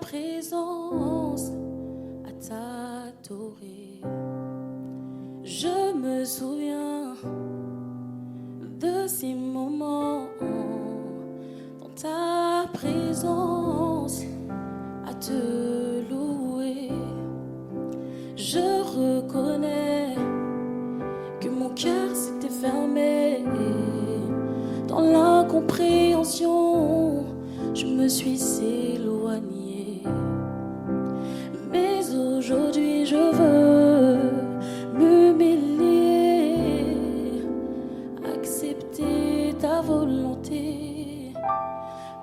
présence à t'adorer. Je me souviens de ces moments dans ta présence à te louer. Je reconnais que mon cœur s'était fermé dans l'incompréhension. Je me suis éloignée, mais aujourd'hui je veux m'humilier, accepter ta volonté.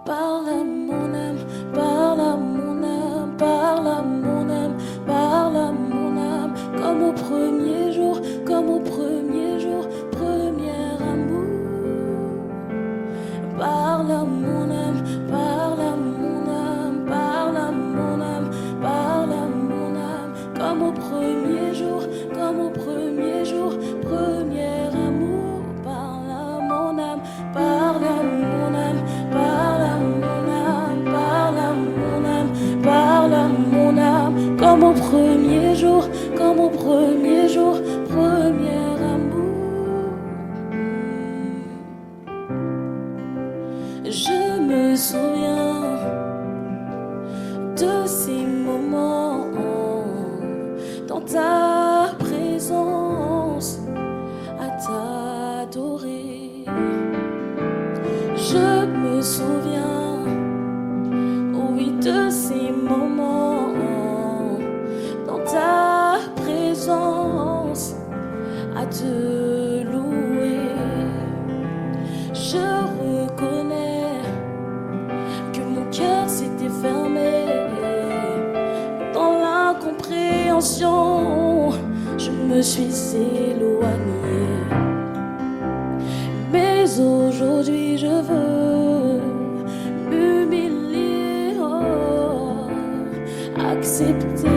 Parle à mon âme, parle à mon âme, parle à mon âme, parle à mon âme, comme au premier jour, comme au premier jour, premier amour. Parle à mon âme, parle à mon âme, parle à mon âme, parle à mon âme, comme au premier jour, comme au premier jour, premier amour. Parle à mon âme, parle à mon âme, parle à mon âme, parle à mon âme, parle à mon âme, comme au premier jour, comme au premier jour, premier amour. Je me souviens de ces moments dans ta présence à t'adorer. Je me souviens, oui, de ces moments dans ta présence à te louer. Je reconnais que mon cœur s'était fermé dans l'incompréhension. Je me suis éloignée, mais aujourd'hui je veux m'humilier, accepter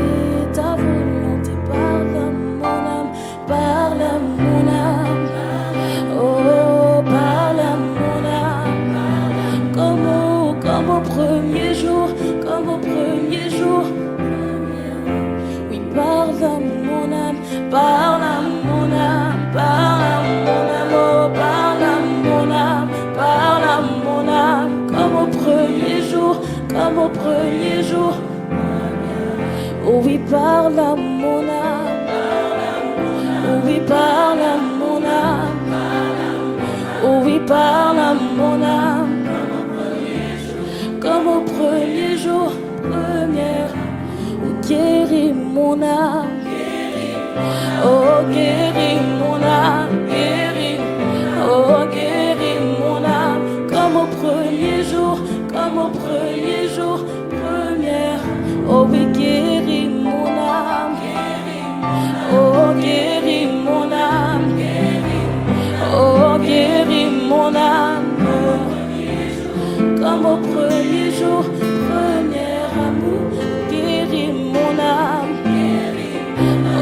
ta volonté. Parle à mon âme, parle à mon âme, oh, parle à mon âme, comme au premier jour, comme au premier jour. Oui, parle à mon âme, parle à mon âme, parle à mon âme, oh, parle à mon âme, parle à mon âme, comme au premier jour, comme au premier jour. Oh oui, parle à mon âme, oh oui, parle à mon âme, oh oui, parle à mon âme, comme au premier jour, première. Oh, guéris mon âme, oh, guéris mon âme, guéris, oh, guéris mon âme, comme au premier jour, comme au premier jour, première. Oh oui, guéris mon âme, oh, guéris mon âme, oh, guéris mon âme, comme au premier jour, premier amour. Guéris mon âme,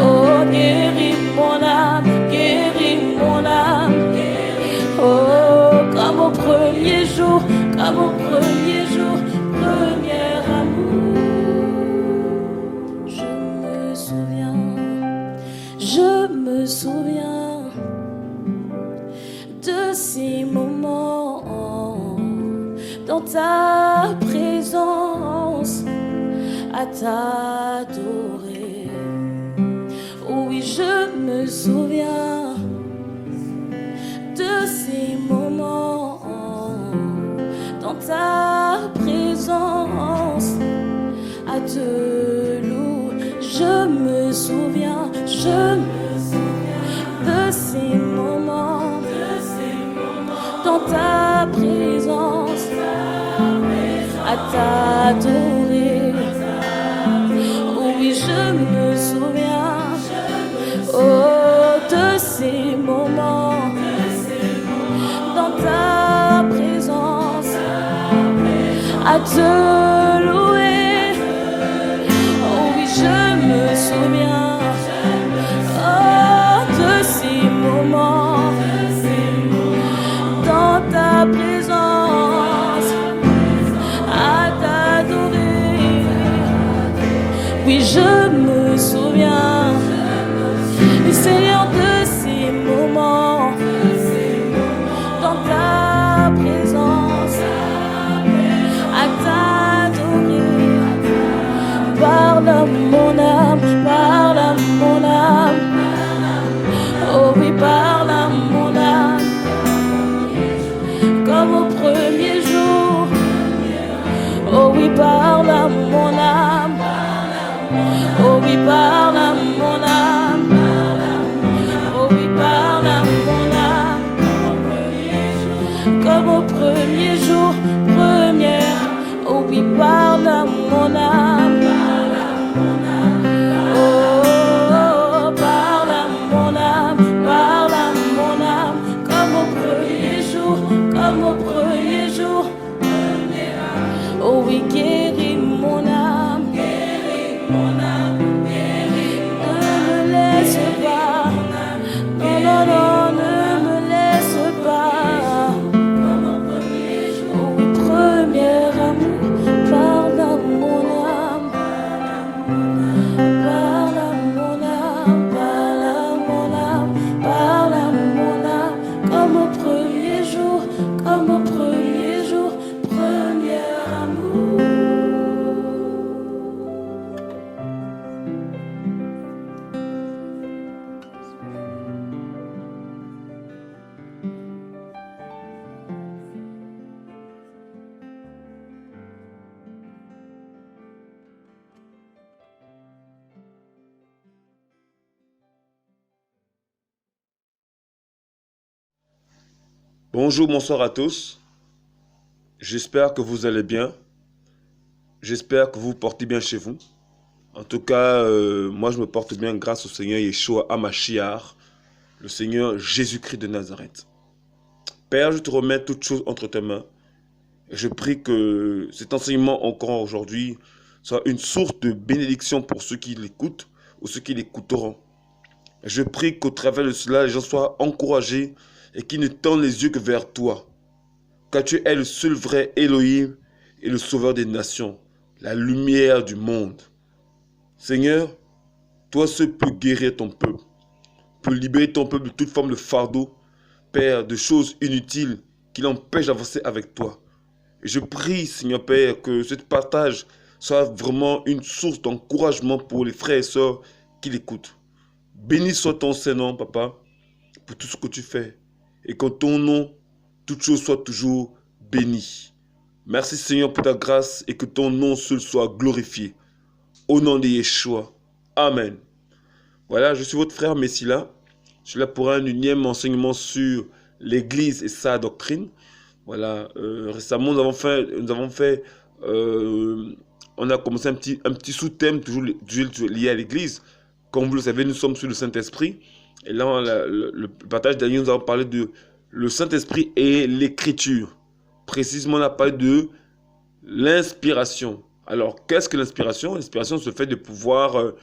oh, guéris mon âme, guéris mon âme, oh, comme au premier jour, comme au premier jour, premier amour. Je me souviens de ces moments dans ta présence à t'adorer. Oh oui, je me souviens de ces moments dans ta présence à te louer. Je me souviens de ces moments dans ta présence à t'adorer. Oh oui, je me souviens, oh, de ces moments dans ta présence à te louer. Oh oui, je me souviens, oh, de ces moments dans ta présence à t'adorer. Oui, je me souviens, Seigneur, de ces moments dans ta présence, à t'adorer. Parle à mon âme, parle à mon âme. Oh oui, parle à mon âme, comme au premier jour. Oh oui, parle à mon âme. Oh oui, parle à mon âme. Oh oui, parle à mon âme, comme au premier jour, première. Oh oui, parle à mon âme. Oh, parle à mon âme, parle à mon âme, comme au premier jour, comme au premier jour. Oh oui, guéris mon âme, guéris mon âme, guéris. Ne me laisse pas, non, non, non, ne me laisse pas. Oh oui, premier amour, parle à mon âme, parle à mon âme, parle à mon âme, parle à mon âme, comme au premier jour, comme au premier jour, premier amour. Bonjour, bonsoir à tous. J'espère que vous allez bien. J'espère que vous vous portez bien chez vous. En tout cas, moi je me porte bien grâce au Seigneur Yeshua HaMashiach, le Seigneur Jésus-Christ de Nazareth. Père, je te remets toutes choses entre tes mains. Et je prie que cet enseignement encore aujourd'hui soit une source de bénédiction pour ceux qui l'écoutent ou ceux qui l'écouteront. Je prie qu'au travers de cela, les gens soient encouragés et qu'ils ne tendent les yeux que vers toi. Car tu es le seul vrai Elohim et le sauveur des nations, la lumière du monde. Seigneur, toi seul peux guérir ton peuple, peux libérer ton peuple de toute forme de fardeau, Père, de choses inutiles qui l'empêchent d'avancer avec toi. Et je prie, Seigneur Père, que ce partage soit vraiment une source d'encouragement pour les frères et sœurs qui l'écoutent. Béni soit ton Saint-Nom, Papa, pour tout ce que tu fais. Et qu'en ton nom, toute chose soit toujours bénie. Merci Seigneur pour ta grâce et que ton nom seul soit glorifié. Au nom de Yeshua. Amen. Voilà, je suis votre frère Messila. Je suis là pour un unième enseignement sur l'Église et sa doctrine. Voilà, récemment on a commencé un petit sous-thème toujours lié à l'Église. Comme vous le savez, nous sommes sur le Saint-Esprit. Et là, le partage dernier, nous avons parlé de le Saint-Esprit et l'Écriture. Précisément, on a parlé de l'inspiration. Alors, qu'est-ce que l'inspiration? L'inspiration, c'est le fait de pouvoir,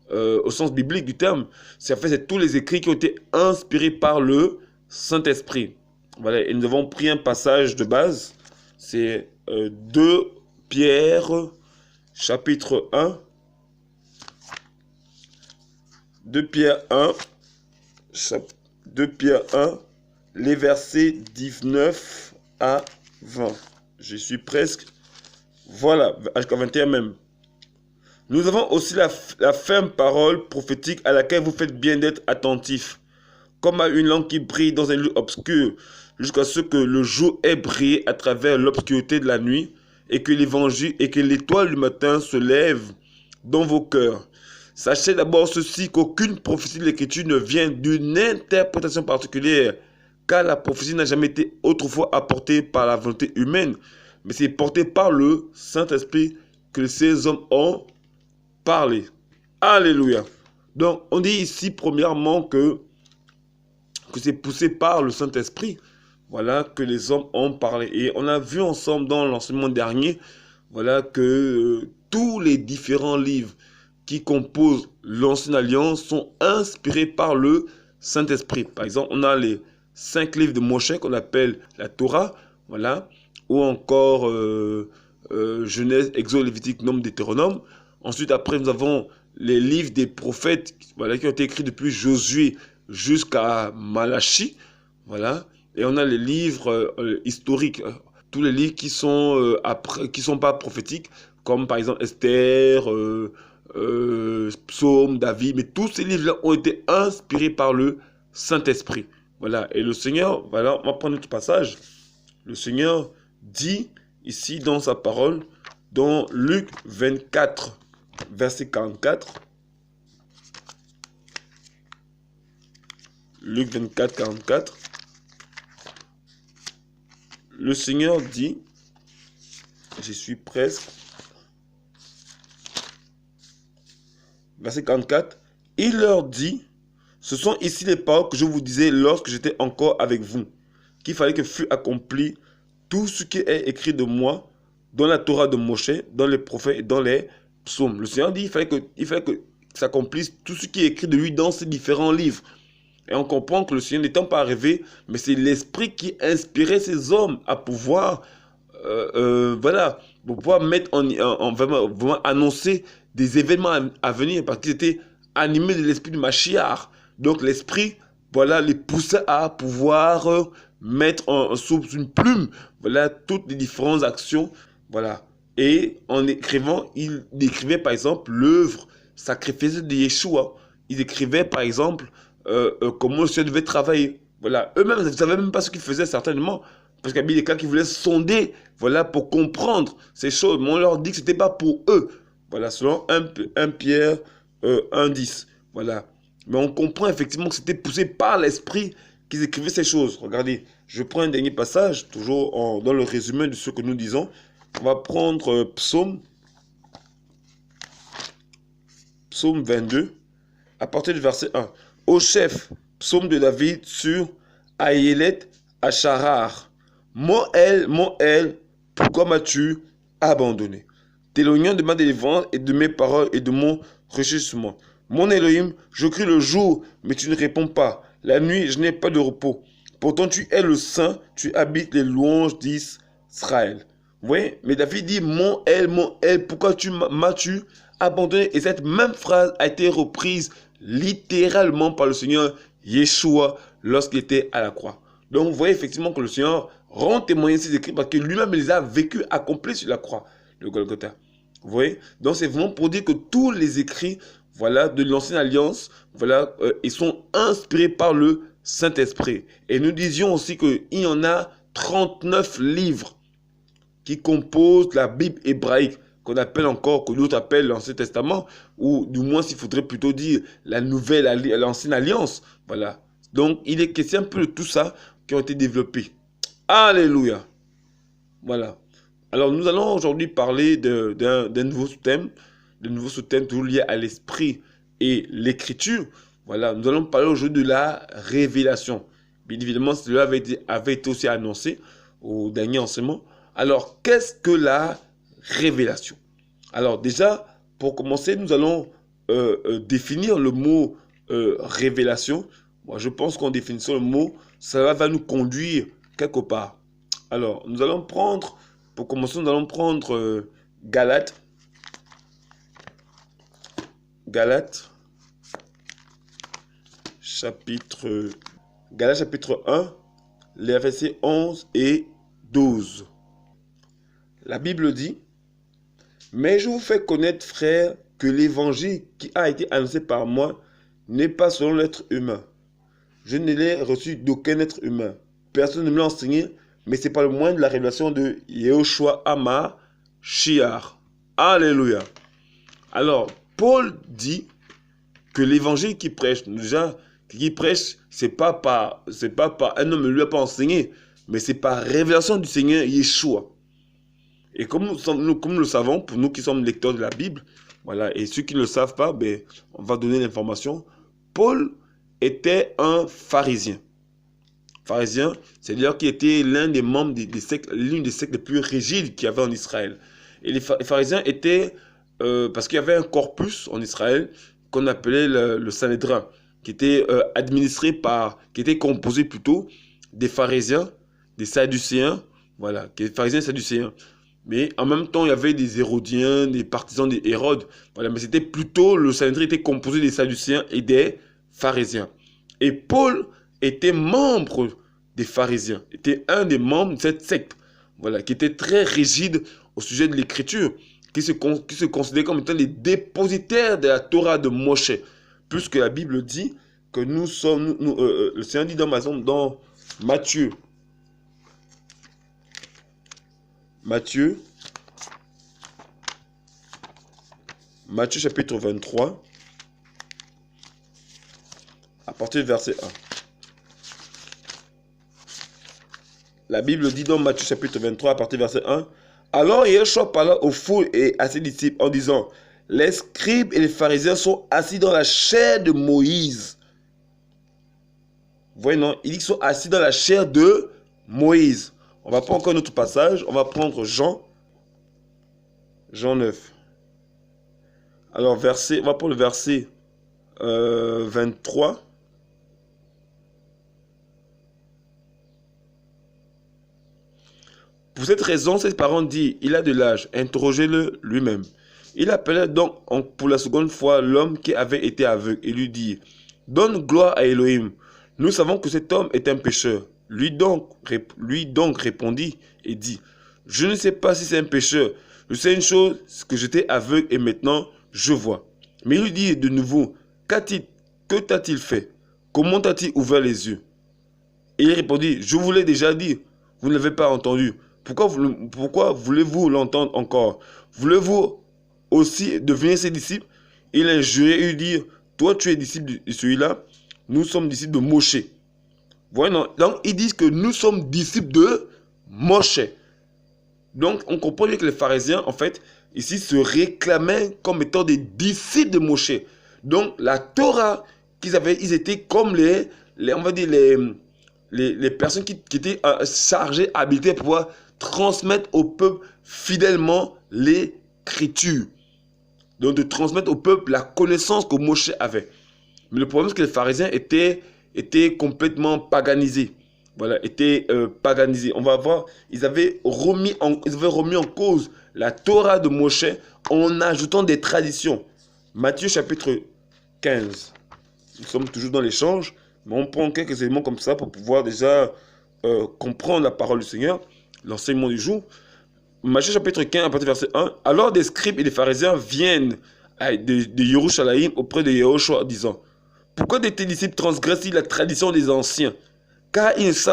au sens biblique du terme, c'est tous les écrits qui ont été inspirés par le Saint-Esprit. Voilà, et nous avons pris un passage de base, c'est 2 Pierre, chapitre 1. 2 Pierre 1, 2 Pierre 1, les versets 19 à 20. Je suis presque. Voilà, jusqu'à 21 même. Nous avons aussi la ferme parole prophétique à laquelle vous faites bien d'être attentifs, comme à une lampe qui brille dans un lieu obscur, jusqu'à ce que le jour ait brillé à travers l'obscurité de la nuit, et que l'évangile et que l'étoile du matin se lève dans vos cœurs. Sachez d'abord ceci, qu'aucune prophétie de l'Écriture ne vient d'une interprétation particulière, car la prophétie n'a jamais été autrefois apportée par la volonté humaine, mais c'est porté par le Saint-Esprit que ces hommes ont parlé. Alléluia. Donc, on dit ici, premièrement, que c'est poussé par le Saint-Esprit, voilà, que les hommes ont parlé. Et on a vu ensemble dans l'enseignement dernier, voilà, que tous les différents livres qui composent l'Ancienne Alliance sont inspirés par le Saint-Esprit. Par exemple, on a les 5 livres de Moshe qu'on appelle la Torah, voilà, ou encore Genèse, Exode, Lévitique, Nombre, Deutéronome. Ensuite, après, nous avons les livres des prophètes, voilà, qui ont été écrits depuis Josué jusqu'à Malachie. Voilà. Et on a les livres historiques, tous les livres qui sont qui sont pas prophétiques, comme par exemple Esther, Psaume, David, mais tous ces livres-là ont été inspirés par le Saint-Esprit. Voilà. Et le Seigneur, voilà, on va prendre notre passage. Le Seigneur dit ici dans sa parole, dans Luc 24, verset 44. Luc 24, 44. Le Seigneur dit, j'y suis presque, verset 44, il leur dit, ce sont ici les paroles que je vous disais lorsque j'étais encore avec vous, qu'il fallait que fût accompli tout ce qui est écrit de moi dans la Torah de Moïse, dans les prophètes et dans les psaumes. Le Seigneur dit, il fallait que s'accomplisse tout ce qui est écrit de lui dans ces différents livres. Et on comprend que le Seigneur n'étant pas arrivé, mais c'est l'Esprit qui inspirait ces hommes à pouvoir, voilà, pour pouvoir mettre vraiment annoncer des événements à venir, parce qu'ils étaient animés de l'Esprit du Mashiach. Donc l'Esprit, voilà, les poussait à pouvoir mettre sous une plume, voilà, toutes les différentes actions, voilà. Et en écrivant, il décrivait par exemple l'œuvre sacrificée de Yeshua. Il décrivait par exemple comment le Seigneur devait travailler. Voilà. Eux-mêmes, ils ne savaient même pas ce qu'ils faisaient certainement. Parce qu'il y avait des cas qui voulaient sonder, voilà, pour comprendre ces choses. Mais on leur dit que ce n'était pas pour eux. Voilà, selon 1 Pierre 1,10. Voilà. Mais on comprend effectivement que c'était poussé par l'Esprit qu'ils écrivaient ces choses. Regardez, je prends un dernier passage, toujours dans le résumé de ce que nous disons. On va prendre Psaume 22, à partir du verset 1. Au chef, psaume de David sur Aïelet Acharar. Mon El, pourquoi m'as-tu abandonné? T'éloignant de ma délivrance et de mes paroles et de mon réjouissement. Mon Elohim, je crie le jour, mais tu ne réponds pas. La nuit, je n'ai pas de repos. Pourtant, tu es le Saint, tu habites les louanges d'Israël. Vous voyez, mais David dit, mon El, pourquoi m'as-tu abandonné? Et cette même phrase a été reprise littéralement par le Seigneur Yeshua lorsqu'il était à la croix. Donc vous voyez effectivement que le Seigneur rend témoignage de ces écrits parce que lui-même les a vécus, accomplis sur la croix, le Golgotha. Vous voyez? Donc c'est vraiment pour dire que tous les écrits, voilà, de l'ancienne alliance, voilà, ils sont inspirés par le Saint-Esprit. Et nous disions aussi qu'il y en a 39 livres qui composent la Bible hébraïque, qu'on appelle encore, que d'autres appellent l'Ancien Testament, ou du moins s'il faudrait plutôt dire la nouvelle, l'Ancienne Alliance. Voilà. Donc, il est question un peu de tout ça qui ont été développés. Alléluia. Voilà. Alors, nous allons aujourd'hui parler d'un nouveau thème, toujours lié à l'esprit et l'écriture. Voilà. Nous allons parler aujourd'hui de la révélation. Bien évidemment, cela avait été aussi annoncé au dernier enseignement. Alors, qu'est-ce que la révélation? Alors déjà, pour commencer, nous allons définir le mot révélation. Moi, je pense qu'en définissant le mot, ça va nous conduire quelque part. Alors, nous allons prendre, pour commencer, nous allons prendre Galates, chapitre 1, les versets 11 et 12. La Bible dit, « Mais je vous fais connaître, frères, que l'évangile qui a été annoncé par moi n'est pas selon l'être humain. Je ne l'ai reçu d'aucun être humain. Personne ne me l'a enseigné, mais c'est par le moyen de la révélation de Yehoshua HaMashiach. » Alléluia. Alors, Paul dit que l'évangile qu'il prêche, déjà, c'est pas par un homme ne lui a pas enseigné, mais c'est par révélation du Seigneur Yeshua. Et comme nous le savons, pour nous qui sommes lecteurs de la Bible, voilà, et ceux qui ne le savent pas, ben, on va donner l'information. Paul était un pharisien. Pharisien, c'est-à-dire qu'il était l'un des membres l'une des sectes les plus rigides qu'il y avait en Israël. Et les pharisiens étaient, parce qu'il y avait un corpus en Israël qu'on appelait le Sanhédrin, qui était qui était composé plutôt des pharisiens, des sadducéens, voilà, des pharisiens et sadducéens. Mais en même temps, il y avait des Hérodiens, des partisans des Hérodes. Voilà, mais c'était plutôt, le Sanhédrin était composé des Sadducéens et des pharisiens. Et Paul était membre des pharisiens, était un des membres de cette secte, voilà, qui était très rigide au sujet de l'écriture, qui se considérait comme étant les dépositaires de la Torah de Moshe, puisque la Bible dit que nous sommes, le Seigneur dit dans Matthieu chapitre 23, à partir du verset 1. La Bible dit dans Matthieu chapitre 23, à partir du verset 1, « Alors Yeshua parla aux foules et à ses disciples en disant, « Les scribes et les pharisiens sont assis dans la chair de Moïse. » Vous voyez, non? Il dit qu'ils sont assis dans la chair de Moïse. On va prendre encore un autre passage. On va prendre Jean 9. Alors, on va prendre le verset 23. Pour cette raison, ses parents disent, il a de l'âge, interrogez-le lui-même. Il appela donc pour la seconde fois l'homme qui avait été aveugle et lui dit, donne gloire à Elohim. Nous savons que cet homme est un pécheur. Lui donc répondit et dit, je ne sais pas si c'est un pécheur. Je sais une chose, que j'étais aveugle et maintenant je vois. Mais il lui dit de nouveau, que t'a-t-il fait? Comment t'a-t-il ouvert les yeux? Et il répondit, je vous l'ai déjà dit, vous ne l'avez pas entendu. Pourquoi voulez-vous l'entendre encore? Voulez-vous aussi devenir ses disciples? Il a juré et lui dit, toi tu es disciple de celui-là, nous sommes disciples de Moshe. Voyez, non? Donc ils disent que nous sommes disciples de Moshe. Donc on comprend bien que les pharisiens, en fait, ici se réclamaient comme étant des disciples de Moshe. Donc la Torah qu'ils avaient, ils étaient comme on va dire les personnes qui étaient chargées, habilitées pour pouvoir transmettre au peuple fidèlement l'écriture. Donc de transmettre au peuple la connaissance que Moshe avait. Mais le problème, c'est que les pharisiens étaient complètement paganisés. Voilà, étaient paganisés. On va voir, ils avaient remis en cause la Torah de Moshe en ajoutant des traditions. Matthieu chapitre 15. Nous sommes toujours dans l'échange, mais on prend quelques éléments comme ça pour pouvoir déjà comprendre la parole du Seigneur, l'enseignement du jour. Matthieu chapitre 15, à partir du verset 1. Alors des scribes et des pharisiens viennent de Yerushalayim auprès de Yehoshua disant, pourquoi tes disciples transgressent-ils la tradition des anciens? Car ils ne se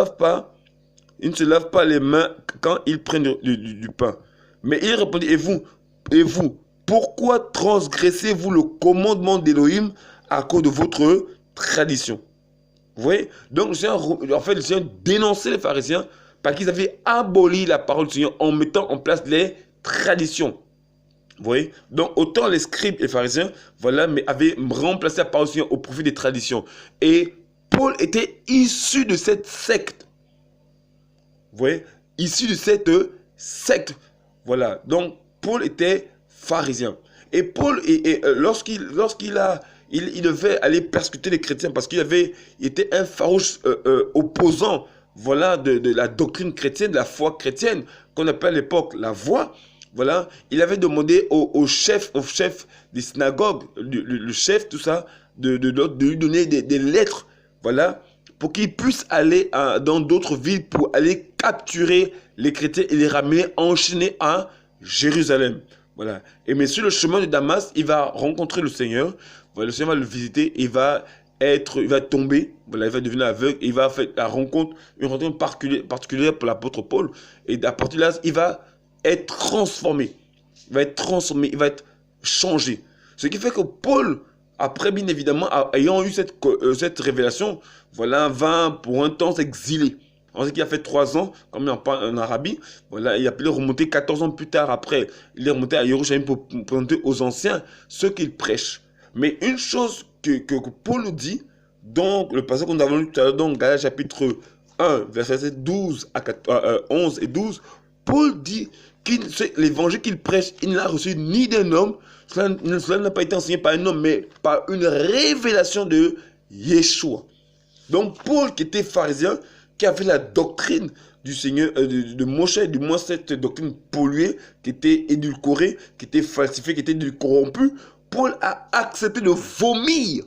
lavent pas les mains quand ils prennent du pain. Mais il répondit, et vous, pourquoi transgressez-vous le commandement d'Élohim à cause de votre tradition? Vous voyez? Donc, le Seigneur dénonçait les pharisiens parce qu'ils avaient aboli la parole du Seigneur en mettant en place les traditions. Vous voyez? Donc, autant les scribes et les pharisiens, voilà, mais avaient remplacé la parole du Seigneur au profit des traditions. Et Paul était issu de cette secte. Vous voyez? Issu de cette secte. Voilà. Donc, Paul était pharisien. Et Paul, lorsqu'il devait aller persécuter les chrétiens parce qu'il était un farouche opposant, voilà, de la doctrine chrétienne, de la foi chrétienne, qu'on appelle à l'époque la voie. Voilà, il avait demandé au chef des synagogues, le chef, tout ça, de lui donner des lettres, voilà, pour qu'il puisse aller dans d'autres villes pour aller capturer les chrétiens et les ramener enchaînés à Jérusalem. Voilà. Et mais sur le chemin de Damas, il va rencontrer le Seigneur. Voilà, le Seigneur va le visiter. Il va tomber. Voilà, il va devenir aveugle. Il va faire une rencontre particulière pour l'apôtre Paul. Et à partir de là, il va être transformé. Il va être changé. Ce qui fait que Paul, après, bien évidemment, ayant eu cette révélation, voilà, va pour un temps s'exiler. On sait qu'il a fait 3 ans, comme on parle en Arabie. Voilà, il a pu remonter 14 ans plus tard après. Il est remonté à Jérusalem pour présenter aux anciens ce qu'il prêche. Mais une chose que Paul nous dit, donc le passage qu'on a lu tout à l'heure, dans Galates chapitre 1, versets 11 et 12, Paul dit que l'évangile qu'il prêche, il n'a reçu ni d'un homme, cela n'a pas été enseigné par un homme, mais par une révélation de Yeshua. Donc Paul, qui était pharisien, qui avait la doctrine, du Seigneur, de Moshe, du moins cette doctrine polluée, qui était édulcorée, qui était falsifiée, qui était corrompue, Paul a accepté de vomir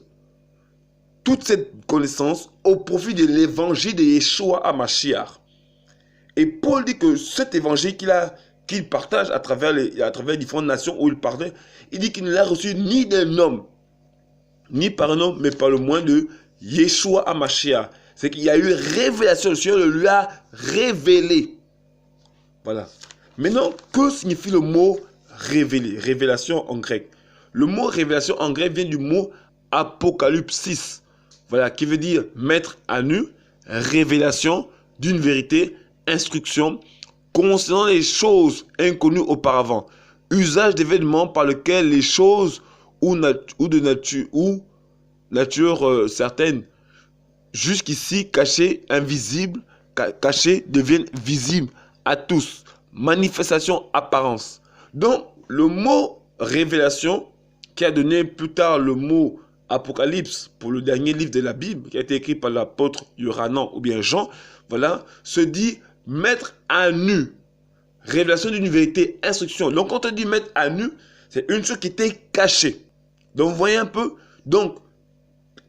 toute cette connaissance au profit de l'évangile de Yeshua HaMashiach. Et Paul dit que cet évangile qu'il partage à travers différentes nations où il partait, il dit qu'il ne l'a reçu ni d'un homme, ni par un homme, mais par le moyen de Yeshua HaMashiach. C'est qu'il y a eu révélation, le Seigneur le lui a révélé. Voilà. Maintenant, que signifie le mot révélé, révélation en grec? Le mot révélation en grec vient du mot apocalypsis, voilà, qui veut dire mettre à nu, révélation d'une vérité, instruction concernant les choses inconnues auparavant, usage d'événements par lesquels les choses ou de nature certaine, jusqu'ici cachées, invisibles, cachées, deviennent visibles à tous. Manifestation, apparence. Donc, le mot révélation, qui a donné plus tard le mot Apocalypse pour le dernier livre de la Bible, qui a été écrit par l'apôtre Yohanan ou bien Jean, voilà, se dit mettre à nu. Révélation d'une vérité, instruction. Donc, quand on dit mettre à nu, c'est une chose qui était cachée. Donc, vous voyez un peu. Donc,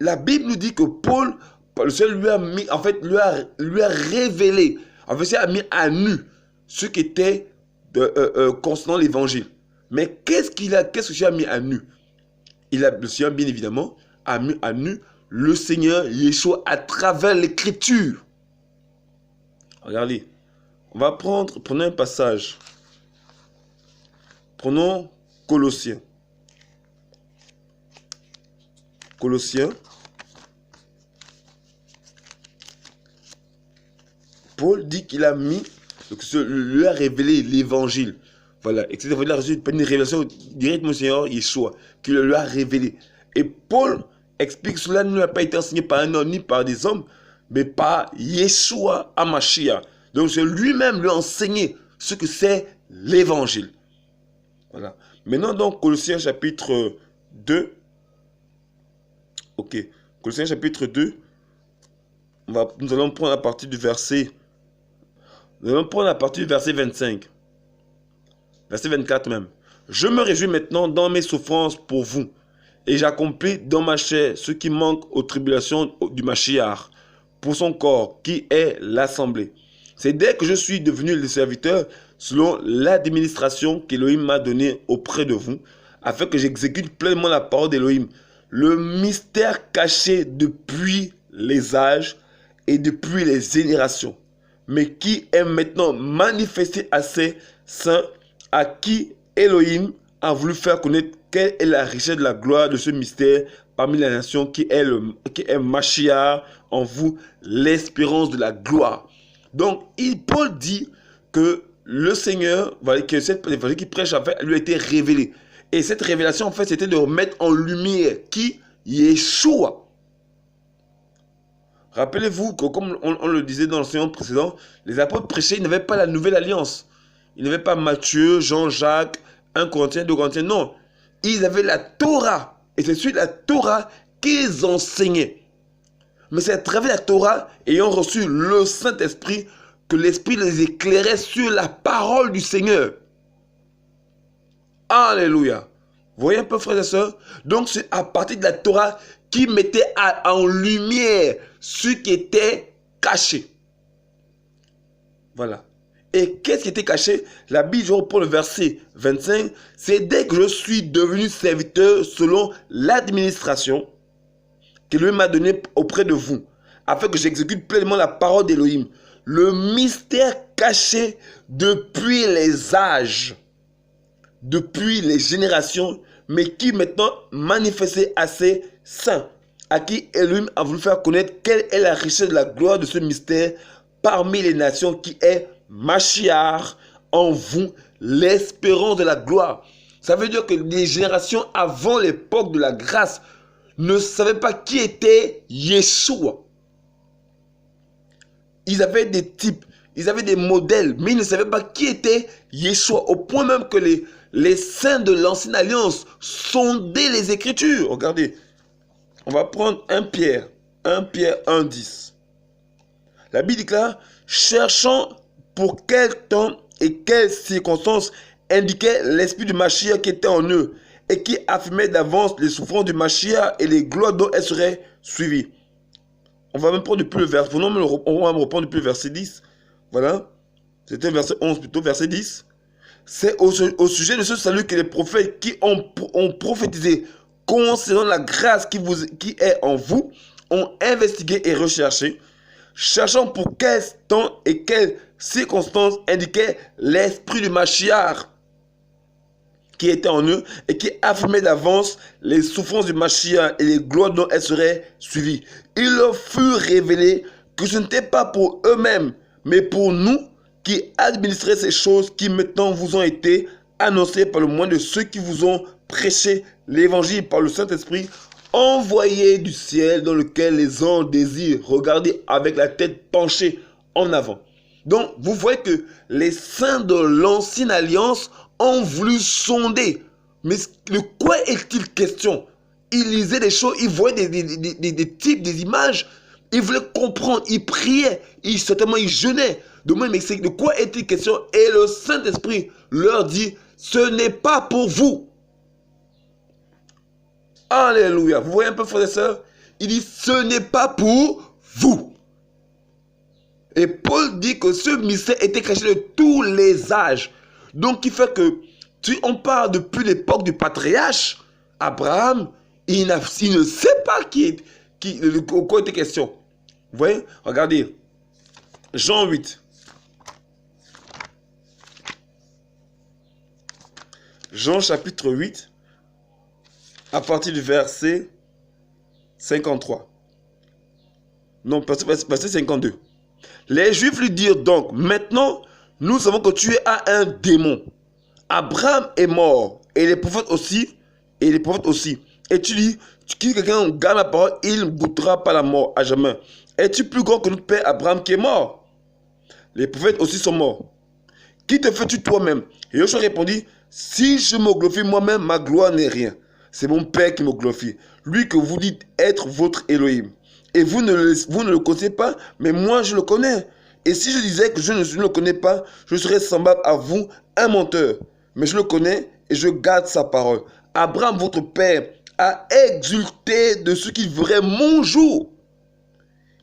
la Bible nous dit que Paul, le Seigneur lui a mis, en fait, lui a révélé, en fait, il a mis à nu ce qui était concernant l'évangile. Mais qu'est-ce que le Seigneur a mis à nu? Le Seigneur, bien évidemment, a mis à nu le Seigneur Yeshua à travers l'écriture. Regardez, on va prenons un passage. Prenons Colossiens. Colossiens. Paul dit qu'il a mis, lui a révélé l'évangile. Voilà, et il a reçu une révélation directement du Seigneur Yeshua, qui le lui a révélé. Et Paul explique que cela ne lui a pas été enseigné par un homme ni par des hommes, mais par Yeshua HaMashiach. Donc c'est lui-même lui a enseigné ce que c'est l'évangile. Voilà. Maintenant, donc, Colossiens chapitre 2. Ok. Colossiens chapitre 2. Nous allons prendre à partir du verset. Nous allons prendre à partir du verset 25. Verset 24 même. Je me réjouis maintenant dans mes souffrances pour vous, et j'accomplis dans ma chair ce qui manque aux tribulations du Mashiach, pour son corps, qui est l'assemblée. C'est dès que je suis devenu le serviteur, selon l'administration qu'Élohim m'a donnée auprès de vous, afin que j'exécute pleinement la parole d'Élohim, le mystère caché depuis les âges et depuis les générations, mais qui est maintenant manifesté à ses saints, à qui Elohim a voulu faire connaître quelle est la richesse de la gloire de ce mystère parmi les nations, qui est Mashiach en vous, l'espérance de la gloire. Donc, Paul dit que le Seigneur, que cette évangile qu'il prêche, en fait, lui a été révélé. Et cette révélation, en fait, c'était de remettre en lumière qui? Yeshua. Rappelez-vous que, comme on le disait dans l'enseignement précédent, les apôtres prêchaient, ils n'avaient pas la nouvelle alliance. Ils n'avaient pas Matthieu, Jean-Jacques, 1 Corinthiens, 2 Corinthiens, non. Ils avaient la Torah. Et c'est sur la Torah qu'ils enseignaient. Mais c'est à travers la Torah, ayant reçu le Saint-Esprit, que l'Esprit les éclairait sur la parole du Seigneur. Alléluia. Vous voyez un peu, frères et sœurs? Donc c'est à partir de la Torah qui mettait en lumière ce qui était caché. Voilà. Et qu'est-ce qui était caché? La Bible, je reprends le verset 25. C'est dès que je suis devenu serviteur selon l'administration que lui m'a donné auprès de vous, afin que j'exécute pleinement la parole d'Élohim, le mystère caché depuis les âges, depuis les générations, mais qui maintenant manifesté à ses saints, à qui Elohim a voulu faire connaître quelle est la richesse de la gloire de ce mystère parmi les nations, qui est Mashiach en vous, l'espérance de la gloire. Ça veut dire que les générations avant l'époque de la grâce ne savaient pas qui était Yeshua. Ils avaient des types, ils avaient des modèles, mais ils ne savaient pas qui était Yeshua, au point même que les saints de l'ancienne alliance sondaient les Écritures. Regardez, on va prendre 1 Pierre 1:10. La Bible déclare, cherchant pour quel temps et quelles circonstances indiquait l'esprit du Mashiach qui était en eux et qui affirmait d'avance les souffrances du Mashiach et les gloires dont elles seraient suivies. On va même prendre depuis le verset, on va même reprendre depuis le verset 10. Voilà, c'était verset 11 plutôt, verset 10. C'est au sujet de ce salut que les prophètes qui ont prophétisé concernant la grâce qui est en vous, ont investigué et recherché, cherchant pour quel temps et quelles circonstances indiquait l'esprit du Mashiach qui était en eux et qui affirmait d'avance les souffrances du Mashiach et les gloires dont elles seraient suivies. Il leur fut révélé que ce n'était pas pour eux-mêmes, mais pour nous qui administraient ces choses qui maintenant vous ont été annoncées par le moyen de ceux qui vous ont prêché l'évangile par le Saint-Esprit, envoyé du ciel, dans lequel les anges désirent regarder avec la tête penchée en avant. Donc, vous voyez que les saints de l'ancienne alliance ont voulu sonder. Mais de quoi est-il question? Ils lisaient des choses, ils voyaient des types, des images. Ils voulaient comprendre, ils priaient, certainement ils jeûnaient. Mais de quoi est-il question? Et le Saint-Esprit leur dit, ce n'est pas pour vous. Alléluia. Vous voyez un peu, frères et sœurs? Il dit, ce n'est pas pour vous. Et Paul dit que ce mystère était caché de tous les âges. Donc, il fait que, si on parle depuis l'époque du patriarche, Abraham, il ne sait pas quoi était question. Vous voyez? Regardez. Jean 8. Jean chapitre 8, à partir du verset 53. Non, verset 52. Les Juifs lui dirent donc, maintenant, nous savons que tu es un démon. Abraham est mort, et les prophètes aussi, Et tu dis, si quelqu'un garde la parole, il ne goûtera pas la mort à jamais. Es-tu plus grand que notre père Abraham qui est mort? Les prophètes aussi sont morts. Qui te fais-tu toi-même? Et Joshua répondit, si je me glorifie moi-même, ma gloire n'est rien. C'est mon Père qui me glorifie, lui que vous dites être votre Elohim. Et vous ne le connaissez pas, mais moi je le connais. Et si je disais que je ne le connais pas, je serais semblable à vous, un menteur. Mais je le connais et je garde sa parole. Abraham, votre père, a exulté de ce qu'il verrait mon jour.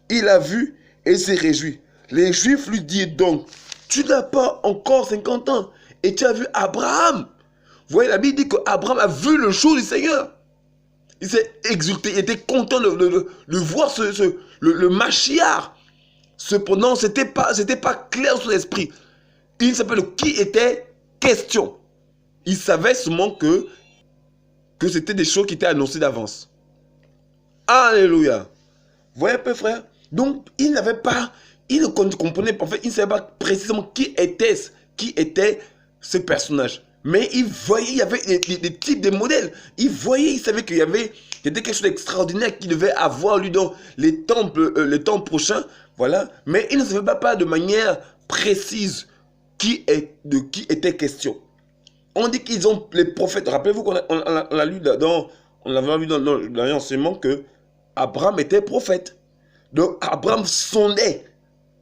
Il a vu et s'est réjoui. Les Juifs lui disent donc, tu n'as pas encore 50 ans et tu as vu Abraham. Vous voyez, la Bible dit qu'Abraham a vu le jour du Seigneur. Il s'est exulté, il était content de voir le Mashiach. Cependant, ce n'était pas clair sur l'esprit. Il ne savait pas de qui était question. Il savait seulement que c'était des choses qui étaient annoncées d'avance. Alléluia. Vous voyez un peu, frère? Donc, il ne comprenait pas, en fait, il ne savait pas précisément qui était ce personnage. Mais il voyait, il y avait des types de modèles. Il savait qu'il y avait quelque chose d'extraordinaire qu'il devait avoir, lui, dans les temps prochains. Voilà. Mais il ne savait pas de manière précise de qui était question. On dit qu'ils ont, les prophètes, rappelez-vous qu'on l'a lu on l'avait vu dans l'enseignement que Abraham était prophète. Donc Abraham sondait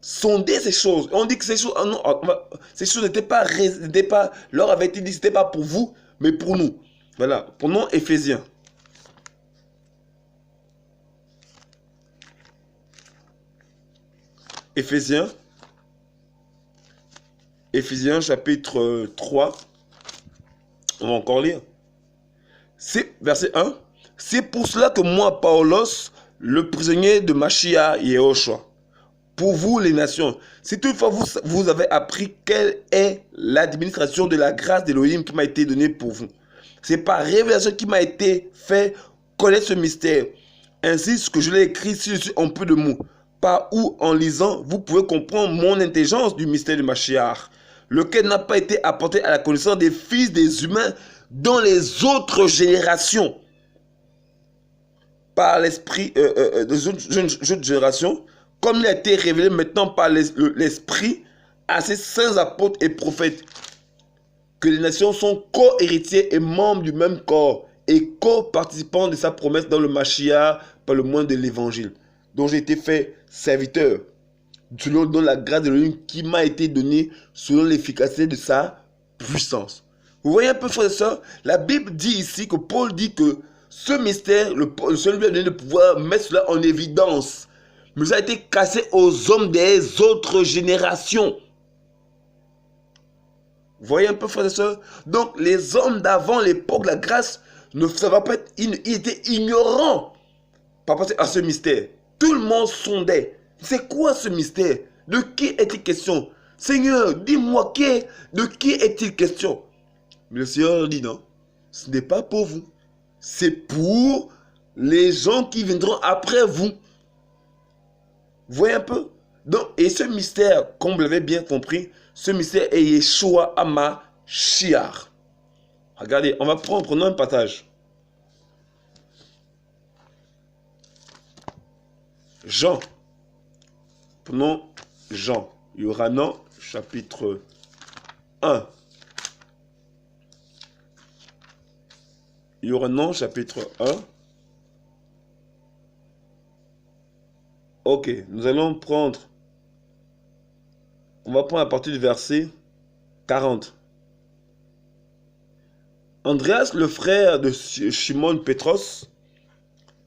ces choses. On dit que ces choses n'étaient pas, leur avait été dit, c'était pas pour vous, mais pour nous. Voilà, prenons Éphésiens. Éphésiens chapitre 3. On va encore lire. C'est verset 1. C'est pour cela que moi, Paulos, le prisonnier de Mashiach Yehoshua, pour vous les nations, si toutefois vous avez appris quelle est l'administration de la grâce d'Élohim qui m'a été donnée pour vous. C'est par révélation qui m'a été fait connaître ce mystère. Ainsi, ce que je l'ai écrit ci-dessus en peu de mots. Par où, en lisant, vous pouvez comprendre mon intelligence du mystère de Mashiach, lequel n'a pas été apporté à la connaissance des fils des humains dans les autres générations. Par l'esprit des autres générations, comme il a été révélé maintenant par l'esprit à ces saints apôtres et prophètes, que les nations sont co-héritiers et membres du même corps et co-participants de sa promesse dans le Mashiach par le moyen de l'évangile, dont j'ai été fait serviteur dans la grâce de l'Élu qui m'a été donnée selon l'efficacité de sa puissance. Vous voyez un peu, frères et sœurs, la Bible dit ici que Paul dit que ce mystère, le Seigneur lui a donné de pouvoir mettre cela en évidence. Mais ça a été cassé aux hommes des autres générations. Vous voyez un peu, frères et sœurs? Donc, les hommes d'avant l'époque de la grâce ne savaient pas, ils étaient ignorants par rapport à ce mystère. Tout le monde sondait. C'est quoi ce mystère? De qui est-il question? Seigneur, dis-moi, de qui est-il question? Mais le Seigneur leur dit non, ce n'est pas pour vous. C'est pour les gens qui viendront après vous. Vous voyez un peu? Donc, et ce mystère, comme vous l'avez bien compris, ce mystère est Yeshua HaMashiach. Regardez, on va prendre un passage. Jean. Prenons Jean. Yohanan, chapitre 1. Yohanan, chapitre 1. Ok, nous allons prendre. On va prendre à partir du verset 40. Andreas, le frère de Shimon Pétros,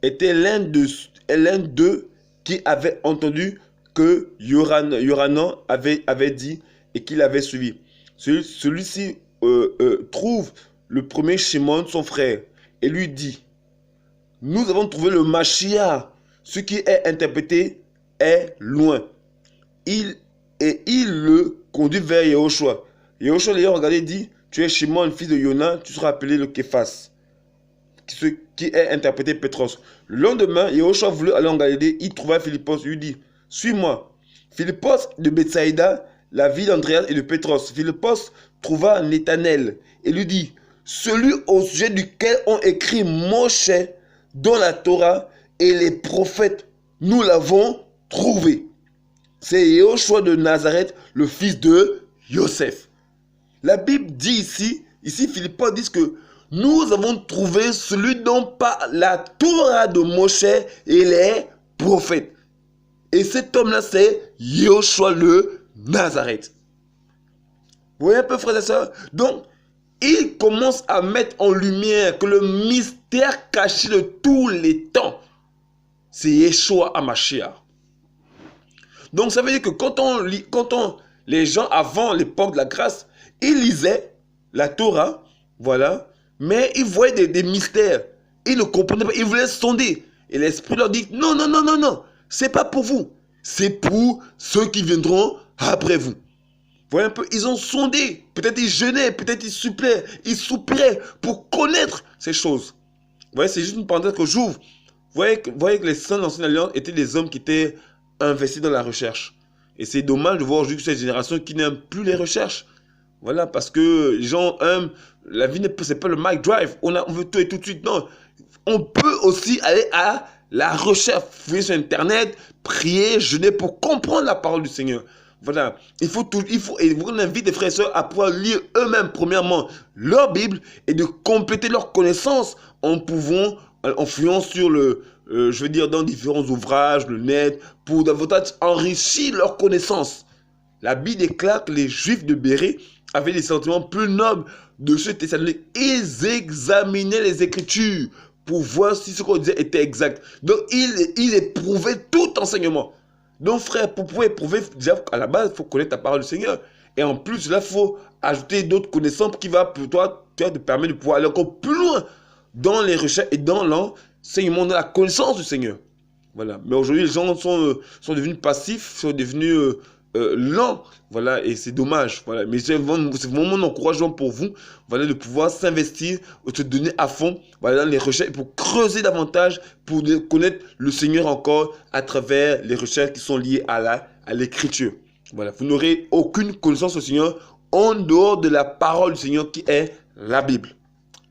était l'un d'eux qui avait entendu que Yohanan avait dit et qu'il avait suivi. Celui-ci trouve le premier Shimon, son frère, et lui dit: nous avons trouvé le Mashiach. Ce qui est interprété est loin. Il le conduit vers Yehoshua. Yehoshua l'ayant regardé dit: tu es Shimon, fils de Yona, tu seras appelé le Képhas. Ce qui est interprété Pétros. Le lendemain, Yehoshua voulut aller en Galilée. Il trouva Philippos. Il lui dit: suis-moi. Philippos de Bethsaïda, la ville d'Andréas et de Pétros. Philippos trouva Nathanaël et lui dit: celui au sujet duquel ont écrit Moshe dans la Torah et les prophètes, nous l'avons trouvé. C'est Yehoshua de Nazareth, le fils de Yosef. La Bible dit ici Philippos dit que nous avons trouvé celui dont parle la Torah de Moshe et les prophètes. Et cet homme-là, c'est Yehoshua le Nazareth. Vous voyez un peu, frères et sœurs? Donc, il commence à mettre en lumière que le mystère caché de tous les temps, c'est Yeshua HaMashiach. Donc, ça veut dire que les gens avant l'époque de la grâce, ils lisaient la Torah, voilà, mais ils voyaient des mystères. Ils ne comprenaient pas, ils voulaient sonder. Et l'Esprit leur dit: non, non, non, non, non, c'est pas pour vous. C'est pour ceux qui viendront après vous. Vous voyez un peu, ils ont sondé. Peut-être ils jeûnaient, peut-être ils suppliaient, ils soupiraient pour connaître ces choses. Vous voyez, c'est juste une parenthèse que j'ouvre. Vous voyez que les saints de l'Ancienne Alliance étaient des hommes qui étaient investis dans la recherche. Et c'est dommage de voir aujourd'hui cette génération qui n'aime plus les recherches. Voilà, parce que les gens aiment, la vie, c'est pas le mic drive. On veut tout et tout de suite. Non, on peut aussi aller à la recherche, fouiller sur Internet, prier, jeûner pour comprendre la parole du Seigneur. Voilà, et on invite les frères et sœurs à pouvoir lire eux-mêmes, premièrement, leur Bible et de compléter leur connaissance en fouillant sur dans différents ouvrages, le net, pour davantage enrichir leur connaissance. La Bible déclare que les Juifs de Bérée avaient des sentiments plus nobles de ceux de Thessalonique. Ils examinaient les Écritures pour voir si ce qu'on disait était exact. Donc, ils éprouvaient tout enseignement. Donc, frère, pour pouvoir éprouver, déjà, à la base, il faut connaître la parole du Seigneur. Et en plus, là, il faut ajouter d'autres connaissances qui va pour toi te permettre de pouvoir aller encore plus loin dans les recherches et dans l'enseignement, dans la connaissance du Seigneur. Voilà. Mais aujourd'hui, les gens sont devenus passifs, sont devenus lents. Voilà. Et c'est dommage. Voilà. Mais c'est vraiment mon encouragement pour vous, voilà, de pouvoir s'investir, de se donner à fond, voilà, dans les recherches pour creuser davantage, pour connaître le Seigneur encore à travers les recherches qui sont liées à l'écriture. Voilà. Vous n'aurez aucune connaissance au Seigneur en dehors de la parole du Seigneur qui est la Bible.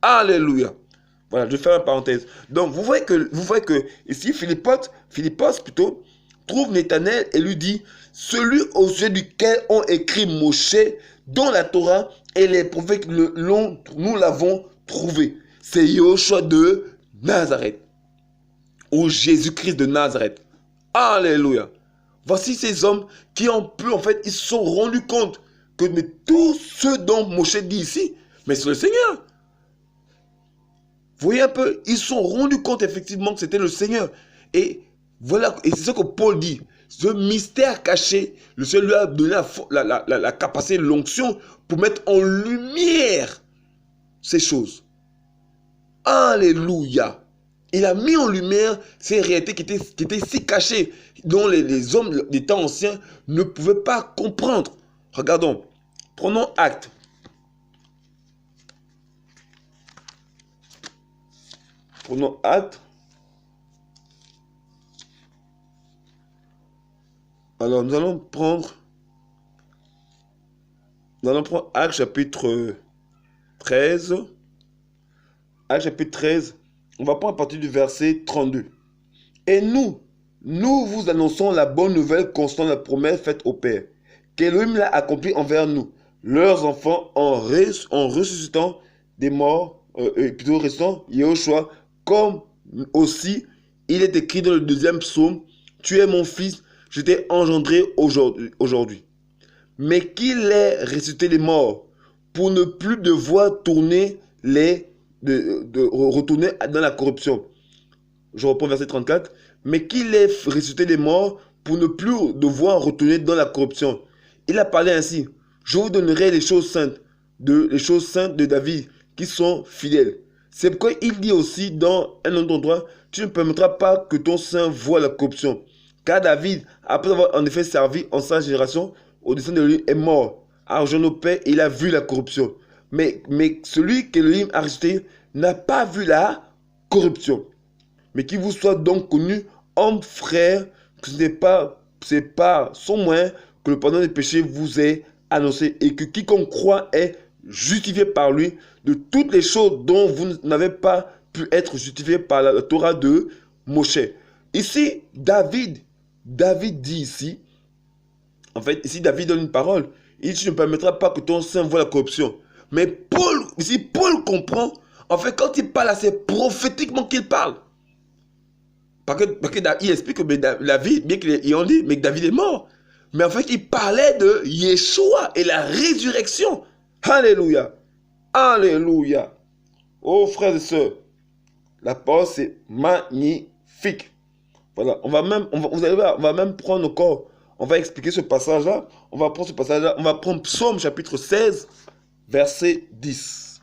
Alléluia. Voilà, je fais une parenthèse. Donc, vous voyez que ici, Philippos plutôt, trouve Nathanaël et lui dit: celui au sujet duquel ont écrit Moshe dans la Torah et les prophètes, nous l'avons trouvé. C'est Yehoshua de Nazareth, ou Jésus-Christ de Nazareth. Alléluia. Voici ces hommes qui ont pu, en fait, ils se sont rendus compte que mais tout ce dont Moshe dit ici, mais c'est le Seigneur. Vous voyez un peu, ils se sont rendus compte effectivement que c'était le Seigneur. Et voilà, et c'est ce que Paul dit. Ce mystère caché, le Seigneur lui a donné la capacité, l'onction pour mettre en lumière ces choses. Alléluia. Il a mis en lumière ces réalités qui étaient si cachées, dont les hommes des temps anciens ne pouvaient pas comprendre. Regardons, prenons acte. Prenons acte. Alors, nous allons prendre Acte chapitre 13. Acte chapitre 13. On va prendre à partir du verset 32. Et nous vous annonçons la bonne nouvelle concernant la promesse faite au Père, qu'Élohim l'a accomplie envers nous, leurs enfants, en ressuscitant des morts, plutôt ressuscitant Yehoshua, comme aussi il est écrit dans le 2e psaume, tu es mon fils, je t'ai engendré aujourd'hui. Mais qu'il ait ressuscité les morts, pour ne plus devoir retourner dans la corruption. Je reprends verset 34. Mais qu'il ait ressuscité les morts, pour ne plus devoir retourner dans la corruption. Il a parlé ainsi. Je vous donnerai les choses saintes de David, qui sont fidèles. C'est pourquoi il dit aussi dans un autre endroit, tu ne permettras pas que ton saint voie la corruption. Car David, après avoir en effet servi en sa génération, au dessein de lui, est mort. Argent nos pères, il a vu la corruption. Mais celui qu'Élohim a ressuscité n'a pas vu la corruption. Mais qu'il vous soit donc connu, hommes, frères, que c'est pas son moyen que le pardon des péchés vous est annoncé et que quiconque croit est justifié par lui de toutes les choses dont vous n'avez pas pu être justifié par la Torah de Moshe. Ici, David dit ici, en fait, ici David donne une parole. Il dit, tu ne permettras pas que ton sein voie la corruption. Mais Paul comprend, en fait, quand il parle, c'est prophétiquement qu'il parle. Parce que il explique que David, bien qu'il en dit, mais que David est mort. Mais en fait, il parlait de Yeshua et la résurrection. Alléluia. Alléluia. Oh frères et sœurs, la parole c'est magnifique. Voilà, vous allez voir, on va même prendre encore, on va expliquer ce passage-là. On va prendre Psaume chapitre 16, verset 10.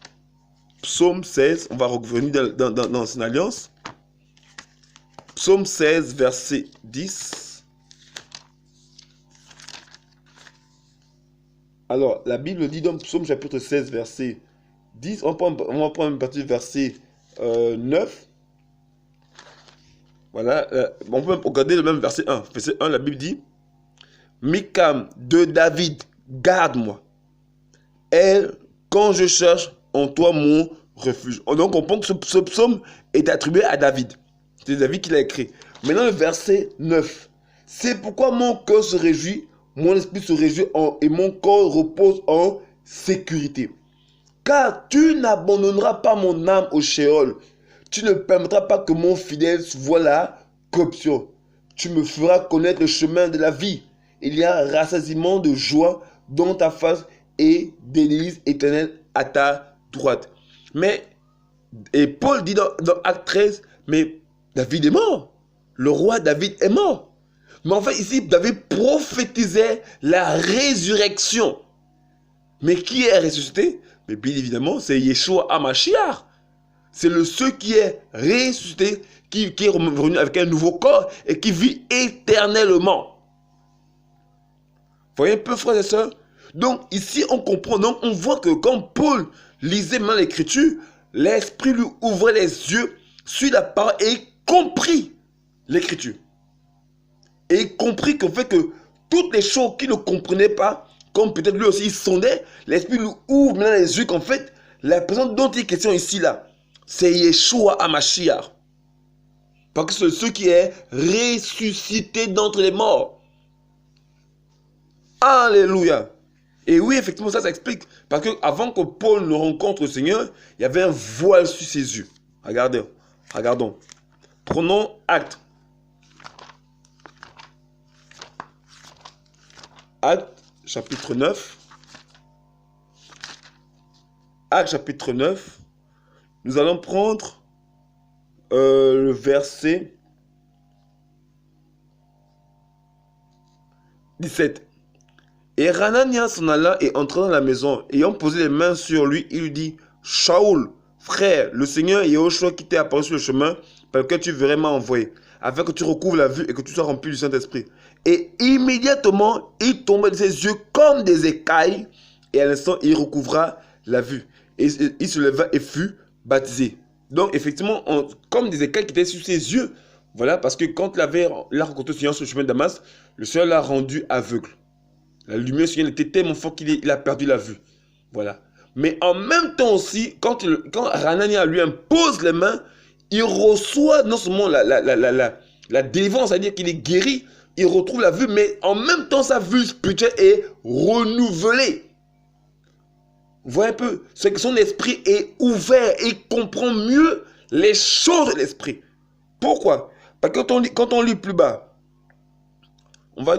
Psaume 16, on va revenir dans l'ancienne alliance. Psaume 16, verset 10. Alors, la Bible dit dans Psaume chapitre 16, verset 10, on va prendre une partie du verset 9. Voilà, on peut même regarder le même verset 1. Verset 1, la Bible dit, Mikam de David, garde-moi. Elle, quand je cherche en toi mon refuge. Donc, on pense que ce psaume est attribué à David. C'est David qui l'a écrit. Maintenant, le verset 9. C'est pourquoi mon cœur se réjouit, mon esprit se réjouit et mon corps repose en sécurité. Car tu n'abandonneras pas mon âme au Sheol. Tu ne permettras pas que mon fidèle voie la corruption. Tu me feras connaître le chemin de la vie. Il y a rassasiement de joie dans ta face et des délices éternelles à ta droite. Et Paul dit dans Acte 13, mais David est mort. Le roi David est mort. Mais en fait, ici, David prophétisait la résurrection. Mais qui est ressuscité? Mais bien évidemment, c'est Yeshua HaMashiach. C'est ceux qui est ressuscité, qui est revenu avec un nouveau corps et qui vit éternellement. Vous voyez un peu, frères et sœurs? Donc, ici, on comprend. Donc, on voit que quand Paul lisait maintenant l'Écriture, l'Esprit lui ouvrait les yeux, suit la parole et comprit l'Écriture. Et comprit qu'en fait que toutes les choses qu'il ne comprenait pas, comme peut-être lui aussi il sondait, l'Esprit lui ouvre maintenant les yeux qu'en fait, la personne dont il est question ici là, c'est Yeshua HaMashiach. Parce que c'est ceux qui est ressuscité d'entre les morts. Alléluia. Et oui, effectivement, ça explique. Parce que avant que Paul ne rencontre le Seigneur, il y avait un voile sur ses yeux. Regardons. Prenons acte. Actes chapitre 9. Actes chapitre 9. Nous allons prendre le verset 17. Et Hanania s'en alla et entra dans la maison. Ayant posé les mains sur lui, il lui dit, Shaoul, frère, le Seigneur Yahushua qui t'est apparu sur le chemin par lequel tu verrais m'a envoyé, afin que tu recouvres la vue et que tu sois rempli du Saint-Esprit. Et immédiatement, il tomba de ses yeux comme des écailles, et à l'instant, il recouvra la vue. Et il se leva et fut baptisé. Donc, effectivement, comme des écailles qui étaient sur ses yeux. Voilà, parce que quand il a rencontré le Seigneur sur le chemin de Damas, le Seigneur l'a rendu aveugle. La lumière du Seigneur était tellement forte qu'il a perdu la vue. Voilà. Mais en même temps aussi, quand Hanania lui impose les mains, il reçoit non seulement la délivrance, c'est-à-dire qu'il est guéri, il retrouve la vue, mais en même temps, sa vue spirituelle est renouvelée. Vous voyez un peu, c'est que son esprit est ouvert, il comprend mieux les choses de l'esprit. Pourquoi? Parce que quand on lit plus bas, on va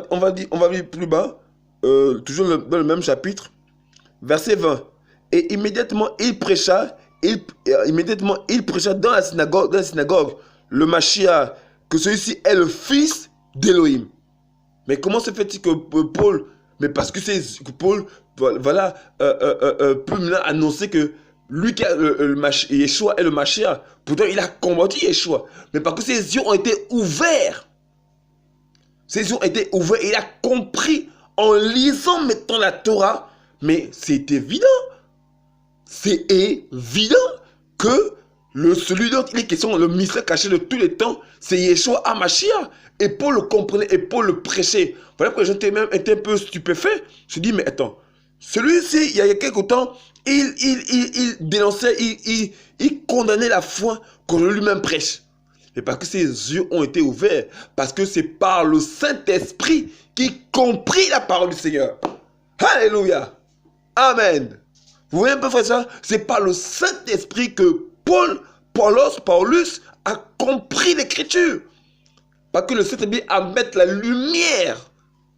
lire plus bas, toujours dans le même chapitre, verset 20. Et immédiatement il prêcha dans la synagogue le Mashiach, que celui-ci est le fils d'Élohim. Mais comment se fait-il que Paul, mais parce que Paul, voilà, peut maintenant annoncer que lui qui a Yeshua est le Mashiach. Pourtant il a combattu Yeshua, mais parce que ses yeux ont été ouverts. Ses yeux ont été ouverts et il a compris en lisant maintenant la Torah. Mais c'est évident. C'est évident que celui dont il est question, le mystère caché de tous les temps, c'est Yeshua HaMashiach. Et Paul le comprenait et Paul le prêchait. Voilà pourquoi j'étais même été un peu stupéfait. Je me dis, mais attends, celui-ci, il y a quelque temps, il dénonçait, il condamnait la foi que lui-même prêche. Mais parce que ses yeux ont été ouverts, parce que c'est par le Saint-Esprit qu'il comprit la parole du Seigneur. Alléluia. Amen. Vous voyez un peu, frère, ça? C'est par le Saint-Esprit que Paulus a compris l'Écriture. Parce que le Saint-Esprit a mettre la lumière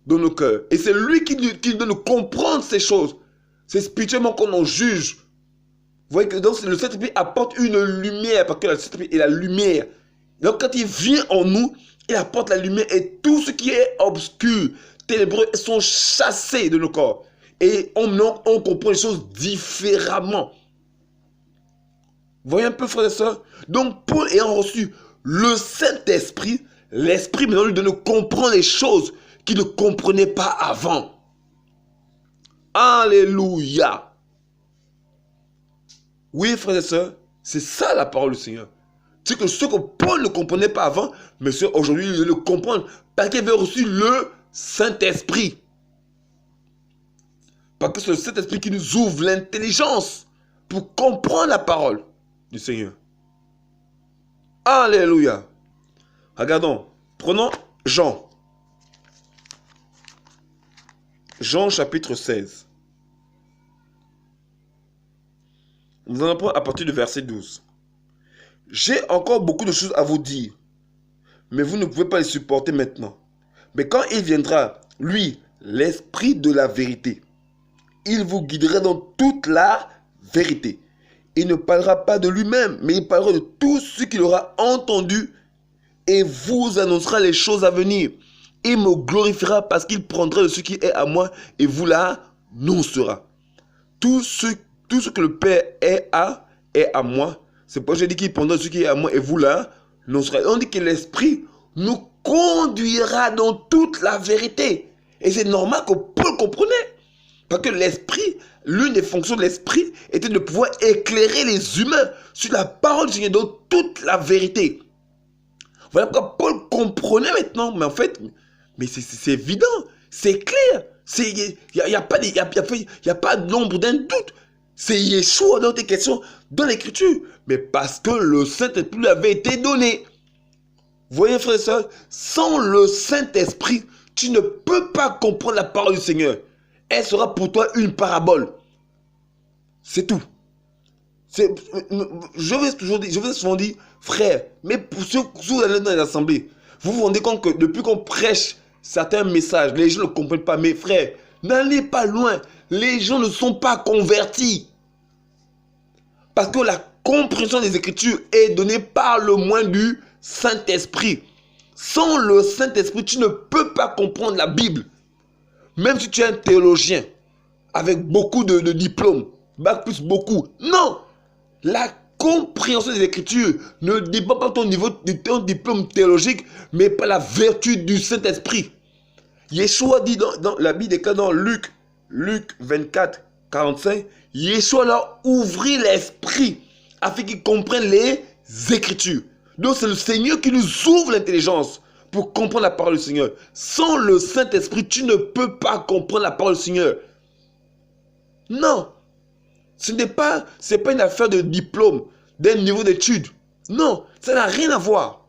dans nos cœurs. Et c'est lui qui doit nous comprendre ces choses. C'est spirituellement qu'on en juge. Vous voyez que donc, le Saint-Esprit apporte une lumière, parce que le Saint-Esprit est la lumière. Donc quand il vient en nous, il apporte la lumière et tout ce qui est obscur, ténébreux, sont chassés de nos corps. Et on comprend les choses différemment. Vous voyez un peu, frères et sœurs? Donc Paul ayant reçu le Saint-Esprit, l'Esprit maintenant lui donne comprendre les choses qu'il ne comprenait pas avant. Alléluia. Oui, frères et sœurs, c'est ça la parole du Seigneur. C'est que ce que Paul ne comprenait pas avant, mais aujourd'hui il le comprend parce qu'il avait reçu le Saint-Esprit. Parce que c'est le Saint-Esprit qui nous ouvre l'intelligence pour comprendre la parole du Seigneur. Alléluia. Regardons, prenons Jean. Jean chapitre 16. Nous en apprenons à partir du verset 12. J'ai encore beaucoup de choses à vous dire, mais vous ne pouvez pas les supporter maintenant. Mais quand il viendra, lui, l'Esprit de la vérité, il vous guidera dans toute la vérité. Il ne parlera pas de lui-même, mais il parlera de tout ce qu'il aura entendu et vous annoncera les choses à venir. Il me glorifiera parce qu'il prendra de ce qui est à moi et vous l'annoncera. Tout ce que le Père est à moi. C'est pourquoi je dis qu'il prendra ce qui est à moi et vous l'annoncera. On dit que l'Esprit nous conduira dans toute la vérité. Et c'est normal que Paul comprenait. Parce que l'Esprit, l'une des fonctions de l'Esprit était de pouvoir éclairer les humains sur la parole du Seigneur dans toute la vérité. Voilà pourquoi Paul comprenait maintenant. Mais en fait, c'est évident, c'est clair. Il n'y a pas d'ombre d'un doute. C'est Yeshua dans tes questions, dans l'Écriture. Mais parce que le Saint-Esprit lui avait été donné. Vous voyez, frères et sœurs, sans le Saint-Esprit, tu ne peux pas comprendre la parole du Seigneur. Elle sera pour toi une parabole. C'est tout. Je vais souvent dire, frère, mais pour ceux qui sont dans les assemblées, vous vous rendez compte que depuis qu'on prêche certains messages, les gens ne comprennent pas. Mais frère, n'allez pas loin. Les gens ne sont pas convertis. Parce que la compréhension des Écritures est donnée par le moyen du Saint-Esprit. Sans le Saint-Esprit, tu ne peux pas comprendre la Bible. Même si tu es un théologien, avec beaucoup de diplômes, bac plus beaucoup. Non! La compréhension des Écritures ne dépend pas de ton diplôme théologique, mais par la vertu du Saint-Esprit. Yeshua dit dans la Bible déclare dans Luc 24, 45, Yeshua leur ouvrit l'esprit afin qu'ils comprennent les Écritures. Donc c'est le Seigneur qui nous ouvre l'intelligence pour comprendre la parole du Seigneur. Sans le Saint-Esprit, tu ne peux pas comprendre la parole du Seigneur. Non. Ce n'est pas une affaire de diplôme, d'un niveau d'études. Non, ça n'a rien à voir.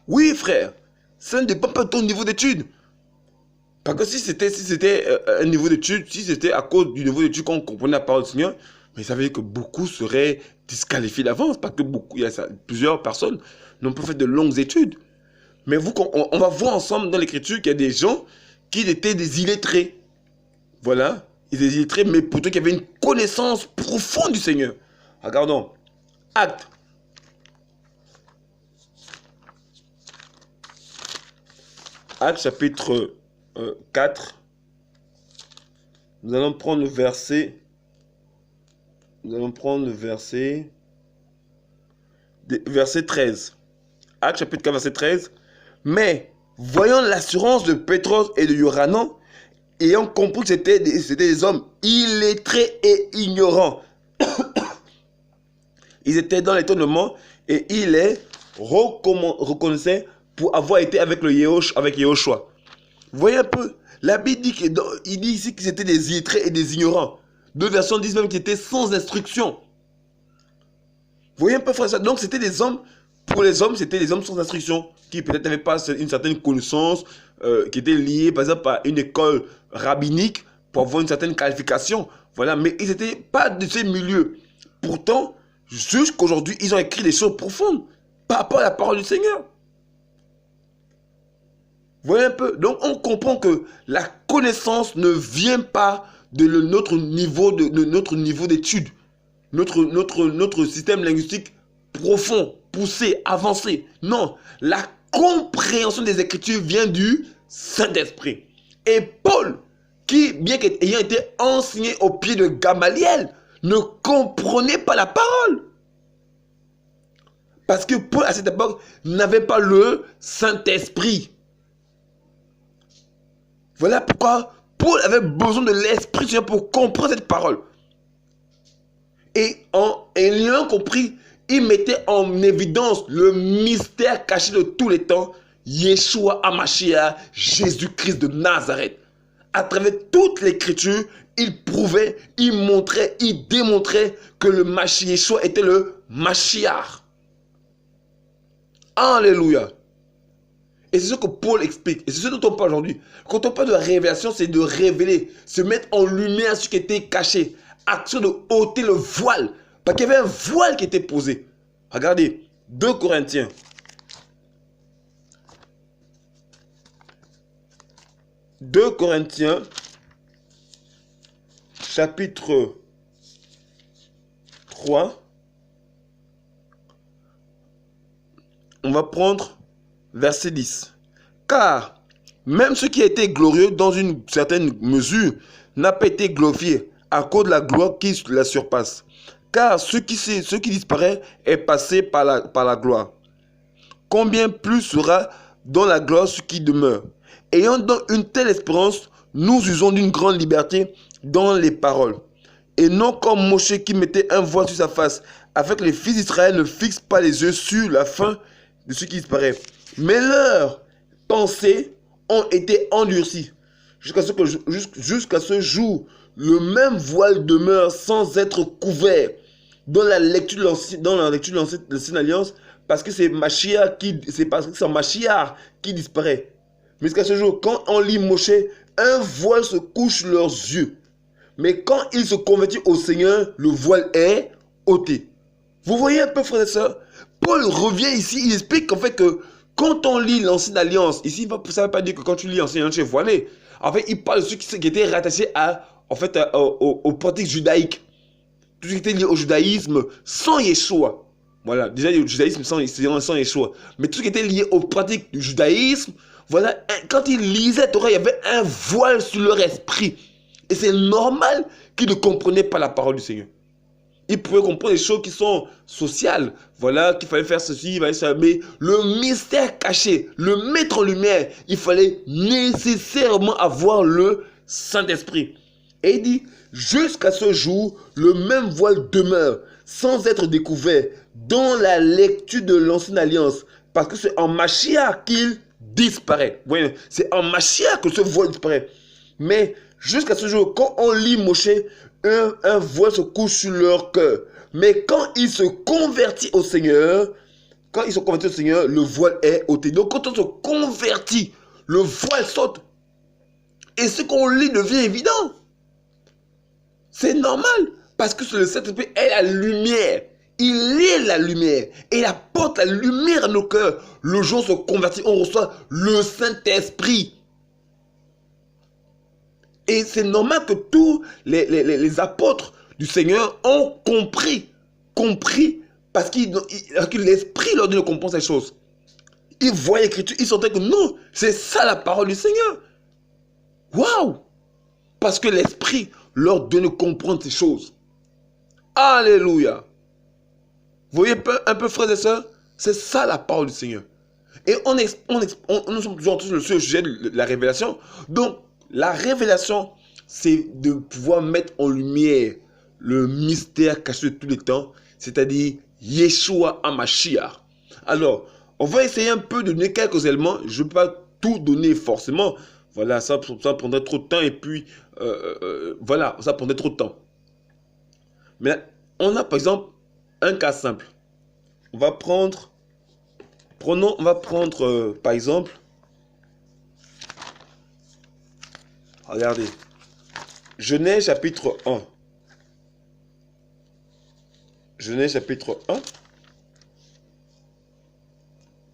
Oui, frère, ça ne dépend pas de ton niveau d'études. Parce que si c'était un niveau d'études, si c'était à cause du niveau d'études qu'on comprenait la parole du Seigneur, mais ça veut dire que beaucoup seraient disqualifiés d'avance, parce que plusieurs personnes n'ont pas fait de longues études. Mais on va voir ensemble dans l'Écriture qu'il y a des gens qui étaient des illettrés. Voilà, ils étaient illettrés, mais pourtant qui avaient une connaissance profonde du Seigneur. Regardons, Actes. Actes chapitre 4. Nous allons prendre le verset. Verset 13. Actes chapitre 4, verset 13. Mais, voyant l'assurance de Pétros et de Yohanan, ayant compris que c'était des hommes illettrés et ignorants, ils étaient dans l'étonnement et ils les reconnaissaient pour avoir été avec Yehoshua. Vous voyez un peu, la Bible dit il dit ici qu'ils étaient des illettrés et des ignorants. D'autres versions disent même qu'ils étaient sans instruction. Vous voyez un peu, frère, ça. Donc c'était des hommes, pour les hommes, c'était des hommes sans instruction, qui peut-être n'avaient pas une certaine connaissance, qui étaient liés par exemple à une école rabbinique pour avoir une certaine qualification. Voilà, mais ils n'étaient pas de ces milieux. Pourtant, jusqu'aujourd'hui, ils ont écrit des choses profondes par rapport à la parole du Seigneur. Vous voyez un peu? Donc on comprend que la connaissance ne vient pas de notre niveau d'études, notre système linguistique profond, poussé, avancé. Non, la compréhension des Écritures vient du Saint-Esprit. Et Paul, qui, bien qu'ayant été enseigné au pied de Gamaliel, ne comprenait pas la parole. Parce que Paul, à cette époque, n'avait pas le Saint-Esprit. Voilà pourquoi Paul avait besoin de l'Esprit pour comprendre cette parole. Et en ayant compris, il mettait en évidence le mystère caché de tous les temps, Yeshua HaMashiach, Jésus-Christ de Nazareth. À travers toute l'Écriture, il prouvait, il montrait, il démontrait que le Mashiach Yeshua était le Mashiach. Alléluia. Et c'est ce que Paul explique. Et c'est ce dont on parle aujourd'hui. Quand on parle de révélation, c'est de révéler, se mettre en lumière ce qui était caché. Action de ôter le voile. Parce qu'il y avait un voile qui était posé. Regardez, 2 Corinthiens. 2 Corinthiens, chapitre 3. On va prendre verset 10. Car même ce qui a été glorieux dans une certaine mesure n'a pas été glorifié à cause de la gloire qui la surpasse. Car ce qui disparaît est passé par la gloire. Combien plus sera dans la gloire ce qui demeure? Ayant donc une telle espérance, nous usons d'une grande liberté dans les paroles. Et non comme Moshe qui mettait un voile sur sa face, afin que les fils d'Israël ne fixent pas les yeux sur la fin de ce qui disparaît. Mais leurs pensées ont été endurcies. Jusqu'à ce jour, le même voile demeure sans être couvert dans la lecture de l'Ancienne Alliance, parce que c'est Mashiach qui disparaît. Mais jusqu'à ce jour, quand on lit Moshe, un voile se couche sur leurs yeux. Mais quand il se convertit au Seigneur, le voile est ôté. Vous voyez un peu, frères et sœurs, Paul revient ici, il explique en fait que Quand on lit l'Ancienne Alliance, ici, ça ne veut pas dire que quand tu lis l'Ancienne Alliance, tu es voilé. En fait, il parle de ceux qui étaient rattachés aux pratiques judaïques. Tout ce qui était lié au judaïsme sans Yeshua. Voilà, déjà le judaïsme sans Yeshua. Mais tout ce qui était lié aux pratiques du judaïsme, voilà, quand ils lisaient Torah, il y avait un voile sur leur esprit. Et c'est normal qu'ils ne comprenaient pas la parole du Seigneur. Ils pouvaient comprendre des choses qui sont sociales. Voilà, qu'il fallait faire ceci, il fallait ça. Mais le mystère caché, le mettre en lumière, il fallait nécessairement avoir le Saint-Esprit. Et il dit, jusqu'à ce jour, le même voile demeure, sans être découvert, dans la lecture de l'Ancienne Alliance. Parce que c'est en Mashiach qu'il disparaît. Vous voyez, c'est en Mashiach que ce voile disparaît. Mais jusqu'à ce jour, quand on lit Moshe, un voile se couche sur leur cœur. Mais quand il se convertit au Seigneur, le voile est ôté. Donc quand on se convertit, le voile saute. Et ce qu'on lit devient évident. C'est normal. Parce que le Saint-Esprit est la lumière. Il est la lumière. Et il apporte la lumière à nos cœurs. Le jour où on se convertit, on reçoit le Saint-Esprit. Et c'est normal que tous les apôtres du Seigneur ont compris parce que l'Esprit leur donne de comprendre ces choses. Ils voient l'Écriture, ils sentaient que non, c'est ça la parole du Seigneur. Waouh! Parce que l'Esprit leur donne de comprendre ces choses. Alléluia! Vous voyez un peu, frères et sœurs, c'est ça la parole du Seigneur. Et nous sommes toujours sur le sujet de la révélation. Donc, la révélation, c'est de pouvoir mettre en lumière le mystère caché de tous les temps, c'est-à-dire Yeshua HaMashiach. Alors, on va essayer un peu de donner quelques éléments. Je ne vais pas tout donner forcément. Voilà, ça prendrait trop de temps et puis, voilà, ça prendrait trop de temps. Mais on a par exemple un cas simple. On va prendre par exemple, regardez, Genèse chapitre 1. Genèse chapitre 1.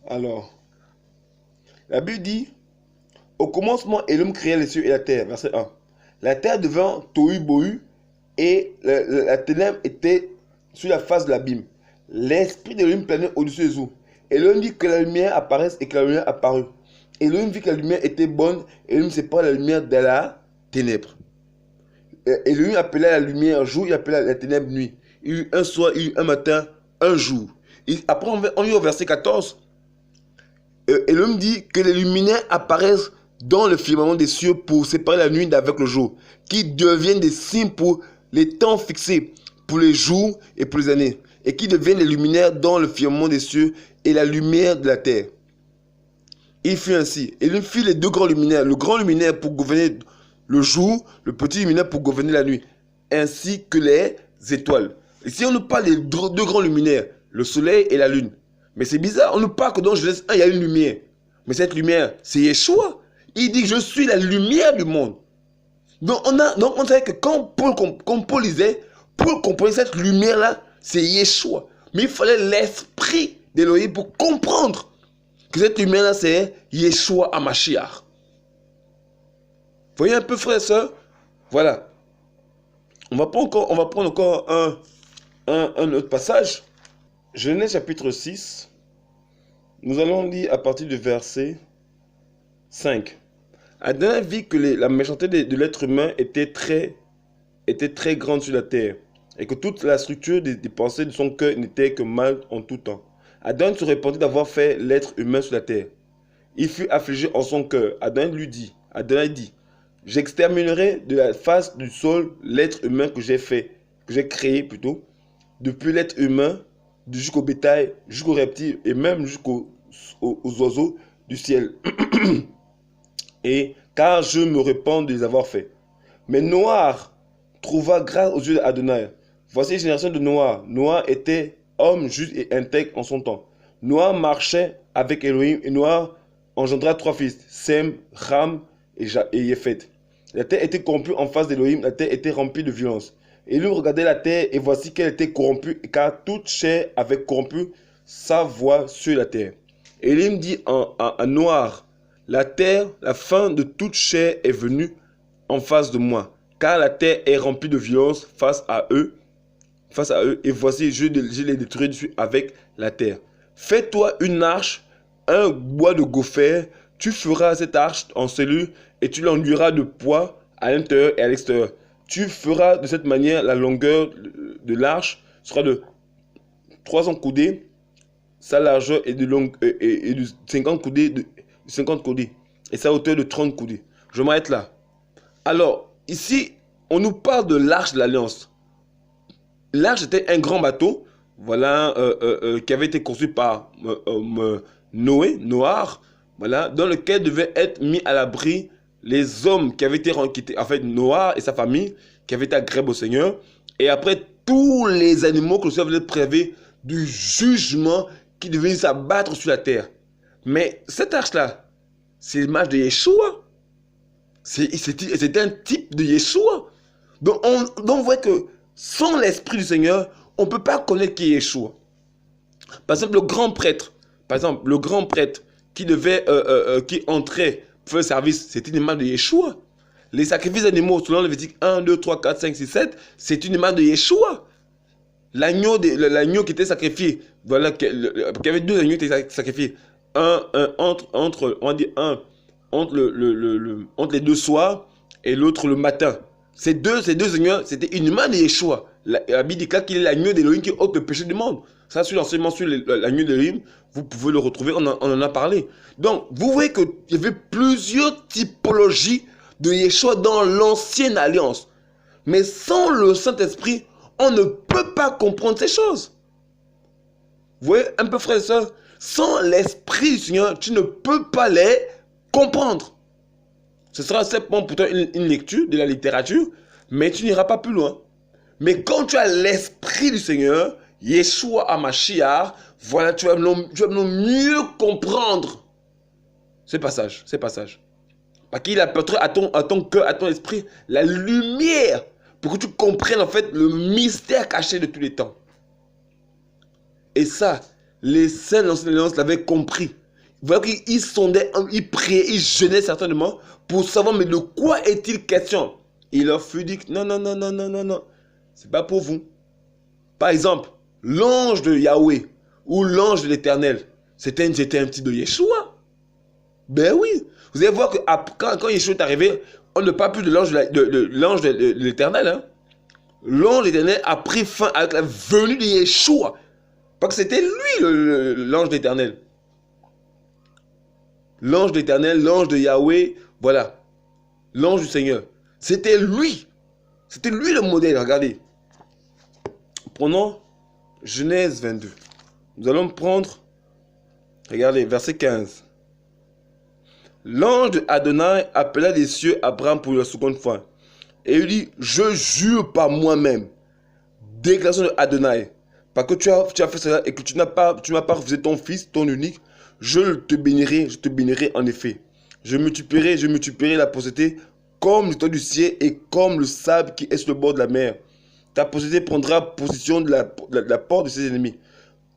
Alors, la Bible dit, au commencement, Elohim créa les cieux et la terre. Verset 1. La terre devint tohu bohu et la ténèbre était sur la face de l'abîme. L'esprit d'Elohim planait au-dessus des eaux. Elohim dit que la lumière apparaisse et que la lumière apparut. Elohim vit que la lumière était bonne. Elohim sépara la lumière de la ténèbre. Elohim appela la lumière jour, il appela la ténèbre nuit. Il y eut un soir, il y eut un matin, un jour. Après, on y est au verset 14. Elohim dit que les luminaires apparaissent dans le firmament des cieux pour séparer la nuit d'avec le jour, qui deviennent des signes pour les temps fixés, pour les jours et pour les années, et qui deviennent les luminaires dans le firmament des cieux et la lumière de la terre. Il fut ainsi. Elohim fit les deux grands luminaires, le grand luminaire pour gouverner le jour, le petit luminaire pour gouverner la nuit, ainsi que les étoiles. Ici, on nous parle des deux grands luminaires, le soleil et la lune. Mais c'est bizarre, on nous parle que dans Genèse 1, il y a une lumière. Mais cette lumière, c'est Yeshua. Il dit, je suis la lumière du monde. Donc on sait que quand Paul lisait, Paul comprenait cette lumière-là, c'est Yeshua. Mais il fallait l'esprit d'Élohim pour comprendre que cette lumière-là, c'est Yeshua HaMashiach. Vous voyez un peu, frères et sœurs? Voilà. On va prendre encore un autre passage. Genèse chapitre 6. Nous allons lire à partir du verset 5. Adam vit que la méchanceté de l'être humain était très grande sur la terre, et que toute la structure des pensées de son cœur n'était que mal en tout temps. Adam se repentit d'avoir fait l'être humain sur la terre. Il fut affligé en son cœur. Adam dit, j'exterminerai de la face du sol l'être humain que j'ai créé plutôt, depuis l'être humain jusqu'au bétail, jusqu'aux reptiles et même jusqu'aux oiseaux du ciel. Et car je me repens de les avoir faits. Mais Noah trouva grâce aux yeux d'Adonai. Voici la génération de Noah. Noah était homme juste et intègre en son temps. Noah marchait avec Elohim et Noah engendra 3 fils, Sem, Ram et Yéphet. La terre était corrompue en face d'Elohim, la terre était remplie de violence. Elohim regardait la terre et voici qu'elle était corrompue, car toute chair avait corrompu sa voix sur la terre. Et il me dit en noir, la terre, la fin de toute chair est venue en face de moi, car la terre est remplie de violence face à eux, et voici, je les détruis avec la terre. Fais-toi une arche, un bois de gopher, tu feras cette arche en cellule et tu l'enduiras de poids à l'intérieur et à l'extérieur. Tu feras de cette manière, la longueur de l'arche sera de 300 coudées, sa largeur est de 50 coudées, et sa hauteur de 30 coudées. Je m'arrête là. Alors, ici, on nous parle de l'arche de l'Alliance. L'arche était un grand bateau, voilà, qui avait été construit par Noah, voilà, dans lequel devaient être mis à l'abri les hommes qui avaient été en fait, Noah et sa famille, qui avaient été agréables au Seigneur, et après tous les animaux que le Seigneur voulait préserver du jugement qui devait s'abattre sur la terre. Mais cette arche-là, c'est l'image de Yeshua. C'était un type de Yeshua. Donc on voit que sans l'Esprit du Seigneur, on ne peut pas connaître qui est Yeshua. Par exemple, le grand prêtre qui devait, qui entrait pour faire le service, c'était une image de Yeshua. Les sacrifices d'animaux, selon Lévitique 1, 2, 3, 4, 5, 6, 7, c'est une image de Yeshua. L'agneau qui était sacrifié, voilà, qu'il y avait deux agneaux qui étaient sacrifiés. Entre les deux soirs et l'autre le matin. Ces deux agneaux, c'était une image de Yeshua. La Bible déclare qu'il est l'agneau d'Élohim qui ôte le péché du monde. Ça, sur l'enseignement sur l'agneau d'Élohim, vous pouvez le retrouver, on en a parlé. Donc, vous voyez qu'il y avait plusieurs typologies de Yeshua dans l'ancienne alliance. Mais sans le Saint-Esprit, on ne peut pas comprendre ces choses. Vous voyez un peu, frères et sœurs, sans l'Esprit du Seigneur, tu ne peux pas les comprendre. Ce sera simplement pour toi une lecture de la littérature, mais tu n'iras pas plus loin. Mais quand tu as l'Esprit du Seigneur, Yeshua HaMashiach, voilà, tu vas mieux comprendre ce passage. Parce qu'il apportera à ton cœur, à ton esprit, la lumière pour que tu comprennes en fait le mystère caché de tous les temps. Et ça, les saints de l'ancienne alliance l'avaient compris. Voilà qu'ils sondaient, ils priaient, ils jeûnaient certainement pour savoir mais de quoi est-il question. Il leur fut dit non, c'est pas pour vous. Par exemple, l'ange de Yahweh ou l'ange de l'Éternel, c'était un type de Yeshua. Ben oui, vous allez voir que quand Yeshua est arrivé, on ne parle plus de l'ange de l'Éternel. Hein. L'ange de l'Éternel a pris fin avec la venue de Yeshua. Parce que c'était lui l'ange de l'Éternel. L'ange de l'Éternel, l'ange de Yahweh, voilà. L'ange du Seigneur. C'était lui. C'était lui le modèle, regardez. Prenons Genèse 22. Nous allons prendre, regardez, verset 15. L'ange de Adonai appela des cieux Abraham pour la seconde fois. Et il dit, je jure par moi-même, déclaration de Adonai, parce que tu as fait cela et que tu n'as pas refusé ton fils, ton unique, je te bénirai en effet. Je multiplierai la postérité comme l'étoile du ciel et comme le sable qui est sur le bord de la mer. Ta postérité prendra possession de la porte de ses ennemis.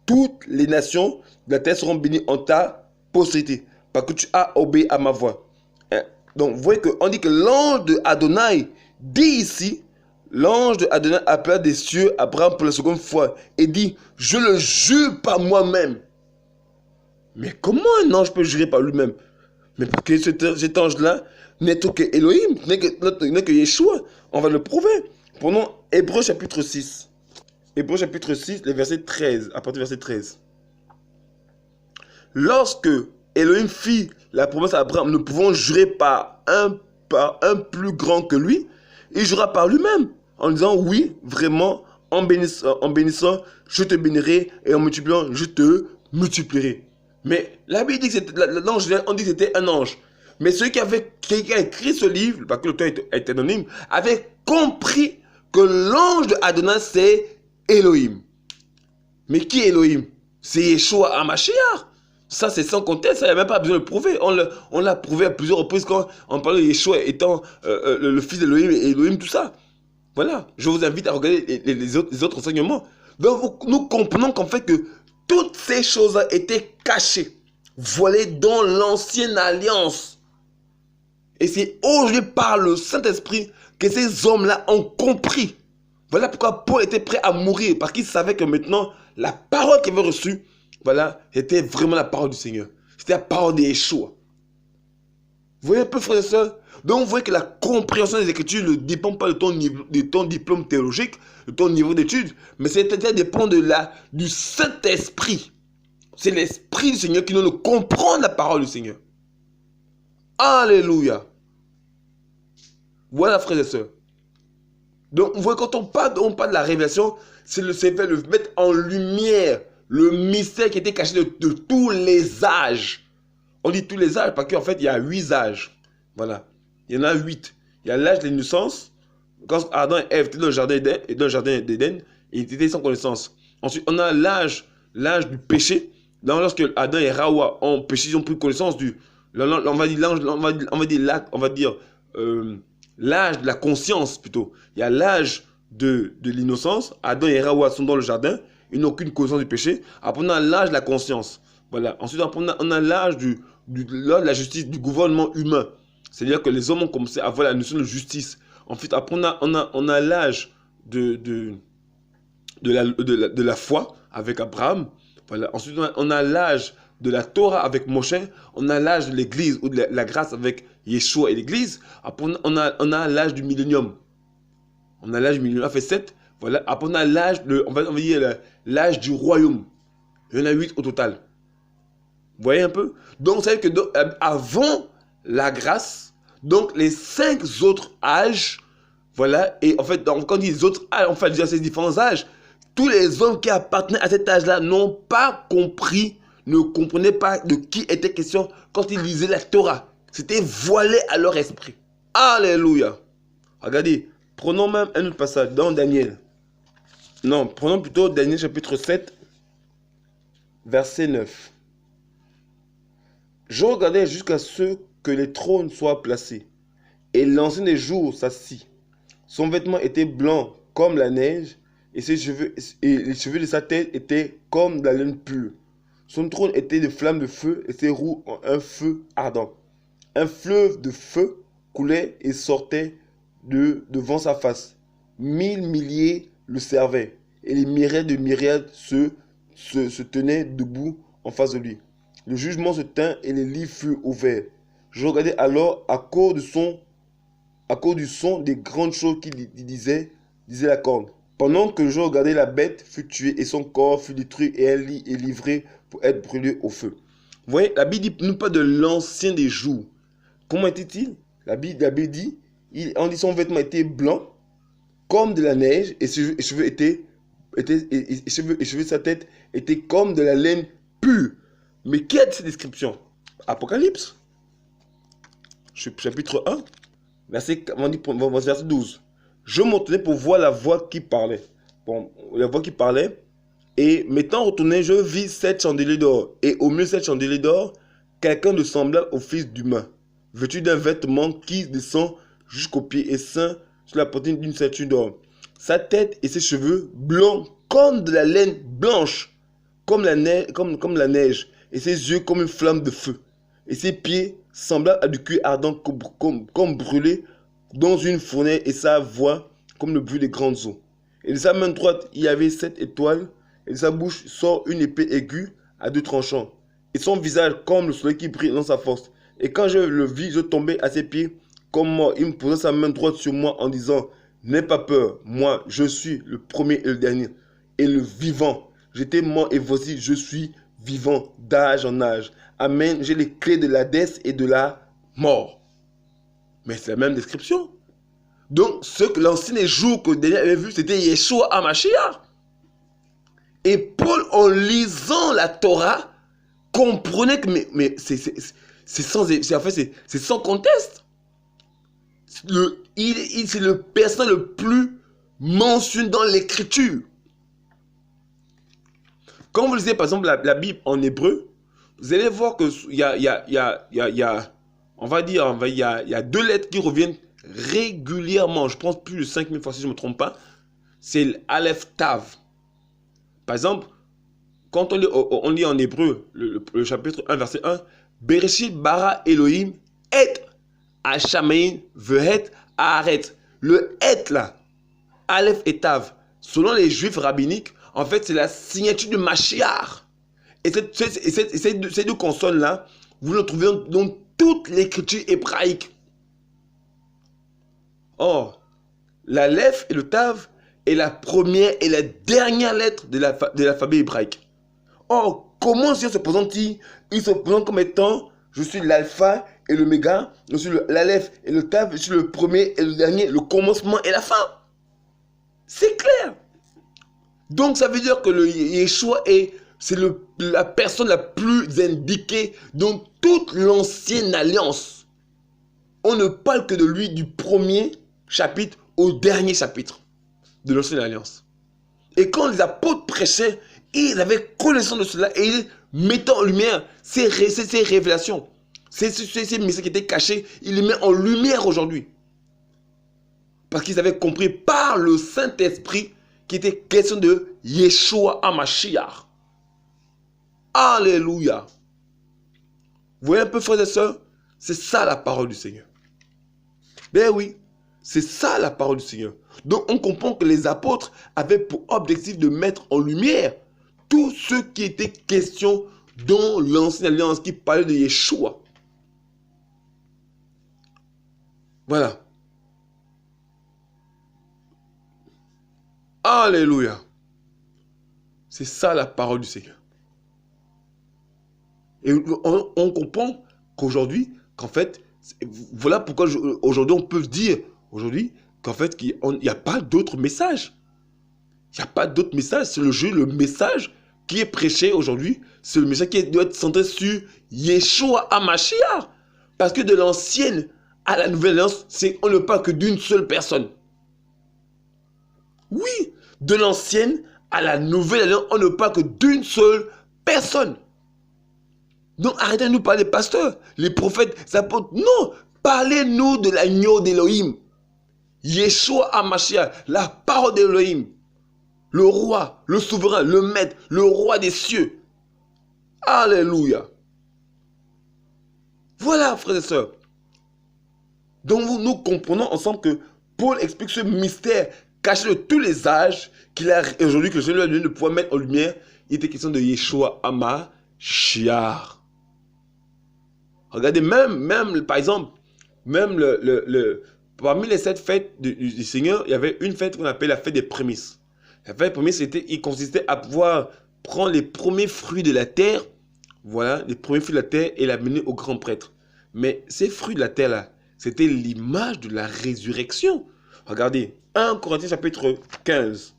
Toutes les nations de la terre seront bénies en ta postérité, parce que tu as obéi à ma voix. Donc, vous voyez qu'on dit que l'ange de Adonai dit ici, l'ange de Adonai appela des cieux Abraham pour la seconde fois et dit, je le jure par moi-même. Mais comment un ange peut jurer par lui-même? Mais pour que cet ange-là n'est que Elohim, n'est que Yeshua. On va le prouver. Prenons Hébreux chapitre 6. Hébreux chapitre 6, le verset 13, à partir du verset 13. Lorsque Elohim fit la promesse à Abraham, nous pouvons jurer par un plus grand que lui. Il jura par lui-même en disant oui, vraiment, en bénissant, je te bénirai et en multipliant, je te multiplierai. Mais la Bible dit que c'était l'ange, on dit que c'était un ange. Mais celui qui a écrit ce livre, parce que l'auteur est anonyme, avait compris que l'ange de Adonai, c'est Elohim. Mais qui est Elohim? C'est Yeshua HaMashiach. Ça, c'est sans conteste, ça, il n'y a même pas besoin de le prouver. On l'a prouvé à plusieurs reprises quand on parlait de Yeshua étant le fils d'Elohim et Elohim, tout ça. Voilà, je vous invite à regarder les autres enseignements. Donc, nous comprenons qu'en fait que toutes ces choses étaient cachées voilés dans l'ancienne alliance. Et c'est aujourd'hui par le Saint-Esprit que ces hommes-là ont compris. Voilà pourquoi Paul était prêt à mourir, parce qu'il savait que maintenant, la parole qu'il avait reçue, voilà, était vraiment la parole du Seigneur. C'était la parole de Yeshua. Vous voyez un peu, frères et sœurs? Donc, vous voyez que la compréhension des Écritures ne dépend pas de ton diplôme théologique, de ton niveau d'études, mais ça dépend du Saint-Esprit. C'est l'Esprit du Seigneur qui nous comprend la parole du Seigneur. Alléluia. Voilà, frères et sœurs. Donc, vous voyez, quand on parle de la révélation, c'est le mettre en lumière le mystère qui était caché de tous les âges. On dit tous les âges parce qu'en fait, il y a 8 âges. Voilà. Il y en a 8. Il y a l'âge de l'innocence. Quand Adam et Ève étaient dans le jardin d'Éden, ils étaient sans connaissance. Ensuite, on a l'âge du péché. Donc, lorsque Adam et Hawa ont péché, ils ont pris connaissance du... On va dire l'âge de la conscience plutôt. Il y a l'âge de l'innocence. Adam et Hawa sont dans le jardin. Ils n'ont aucune connaissance du péché. Après, on a l'âge de la conscience. Voilà. Ensuite, on a l'âge de la justice, du gouvernement humain. C'est-à-dire que les hommes ont commencé à avoir la notion de justice. Ensuite, après, on a l'âge de la foi avec Abraham. Voilà. Ensuite, on a l'âge de la Torah avec Moshe. On a l'âge de l'église ou de la grâce avec Yeshua et l'église. Après, on a l'âge du millénium. On a l'âge du millénium, ça fait 7. Voilà. Après, on a l'âge l'âge du royaume. Il y en a 8 au total. Vous voyez un peu? Donc, vous savez que avant la grâce, donc les 5 autres âges, voilà, et en fait, quand on dit les autres âges, on fait déjà ces différents âges, tous les hommes qui appartenaient à cet âge-là n'ont pas compris, ne comprenaient pas de qui était question quand ils lisaient la Torah. C'était voilé à leur esprit. Alléluia. Regardez, prenons même un autre passage dans Daniel. Non, prenons plutôt Daniel chapitre 7, verset 9. Je regardais jusqu'à ce que les trônes soient placés, et l'ancien des jours s'assit. Son vêtement était blanc comme la neige, et les cheveux de sa tête étaient comme de la laine pure. Son trône était de flammes de feu, et ses roues en un feu ardent. Un fleuve de feu coulait et sortait devant sa face. 1000 milliers le servaient, et les myriades de myriades se tenaient debout en face de lui. Le jugement se tint et les livres furent ouverts. Je regardais alors à cause du son des grandes choses qu'il disait la corne. Pendant que je regardais, la bête fut tuée et son corps fut détruit et elle est livrée pour être brûlée au feu. Vous voyez, la Bible dit nous pas de l'ancien des jours. Comment était-il? La Bible dit, on dit son vêtement était blanc comme de la neige et ses cheveux de sa tête étaient comme de la laine pure. Mais qui a dit cette description? Apocalypse, chapitre 1, verset 12. Je m'entendais pour voir la voix qui parlait. Bon, la voix qui parlait. Et m'étant retourné, je vis 7 chandeliers d'or. Et au milieu de 7 chandeliers d'or, quelqu'un de semblable au Fils d'humain, vêtu d'un vêtement qui descend jusqu'aux pieds et ceint sur la poitrine d'une ceinture d'or. Sa tête et ses cheveux blancs comme de la laine blanche, comme la neige, et ses yeux comme une flamme de feu, et ses pieds semblables à du cuir ardent comme brûlé dans une fournaise, et sa voix comme le bruit des grandes eaux. Et de sa main droite, il y avait 7 étoiles, et de sa bouche sort une épée aiguë à 2 tranchants, et son visage comme le soleil qui brille dans sa force. Et quand je le vis, je tombais à ses pieds comme mort. Il me posa sa main droite sur moi en disant, n'aie pas peur, moi je suis le premier et le dernier, et le vivant. J'étais mort et voici, je suis vivant d'âge en âge. Amen. J'ai les clés de l'Hadès et de la mort. Mais c'est la même description. Donc, ce que l'ancien des jours que Daniel avait vu, c'était Yeshua HaMashiach. Et Paul, en lisant la Torah, comprenait que c'est sans conteste. C'est le personnage le plus mentionné dans l'écriture. Quand vous lisez par exemple la Bible en hébreu, vous allez voir que il y a 2 lettres qui reviennent régulièrement. Je pense plus de 5000 fois si je ne me trompe pas. C'est l'Aleph Tav. Par exemple, quand on lit en hébreu, le chapitre 1, verset 1, Bereshit bara Elohim et Hashamein vehet haaretz. Le et là, Aleph et Tav, selon les juifs rabbiniques, en fait, c'est la signature de Mashiach. Et ces deux consonnes-là, vous le trouvez dans toute l'écriture hébraïque. Or, l'Aleph et le Tav est la première et la dernière lettre de l'alphabet hébraïque. Or, comment Dieu se présente-t-il? Il se présente comme étant, je suis l'alpha et l'oméga, je suis l'Aleph et le Tav, je suis le premier et le dernier, le commencement et la fin. C'est clair. Donc, ça veut dire que le Yeshua c'est la personne la plus indiquée dans toute l'ancienne alliance. On ne parle que de lui du premier chapitre au dernier chapitre de l'ancienne alliance. Et quand les apôtres prêchaient, ils avaient connaissance de cela et ils mettaient en lumière ces révélations. Ces messages qui étaient cachés, ils les mettent en lumière aujourd'hui. Parce qu'ils avaient compris par le Saint-Esprit qu'il était question de Yeshua HaMashiach. Alléluia. Vous voyez un peu, frères et sœurs, c'est ça la parole du Seigneur. Ben oui, c'est ça la parole du Seigneur. Donc on comprend que les apôtres avaient pour objectif de mettre en lumière tout ce qui était question dans l'ancienne alliance qui parlait de Yeshua. Voilà. Alléluia. C'est ça la parole du Seigneur. Et on comprend qu'aujourd'hui, qu'en fait, voilà pourquoi aujourd'hui on peut dire qu'en fait, il n'y a pas d'autre message. Il n'y a pas d'autre message. C'est le message qui est prêché aujourd'hui. C'est le message qui doit être centré sur Yeshua HaMashiach. Parce que de l'ancienne à la nouvelle alliance, on ne parle que d'une seule personne. Oui, de l'ancienne à la nouvelle alliance, on ne parle que d'une seule personne. Donc arrêtez de nous parler, pasteurs, les prophètes, les apôtres. Non, parlez-nous de l'agneau d'Elohim. Yeshua HaMashiach, la parole d'Elohim. Le roi, le souverain, le maître, le roi des cieux. Alléluia. Voilà, frères et sœurs. Donc nous comprenons ensemble que Paul explique ce mystère caché de tous les âges qu'il a aujourd'hui, que le Seigneur lui ne pouvait mettre en lumière. Il était question de Yeshua HaMashiach. Regardez, même par exemple, parmi les 7 fêtes du Seigneur, il y avait une fête qu'on appelle la fête des prémices. La fête des prémices, il consistait à pouvoir prendre les premiers fruits de la terre, voilà, les premiers fruits de la terre et l'amener au grand prêtre. Mais ces fruits de la terre-là, c'était l'image de la résurrection. Regardez, 1 Corinthiens chapitre 15,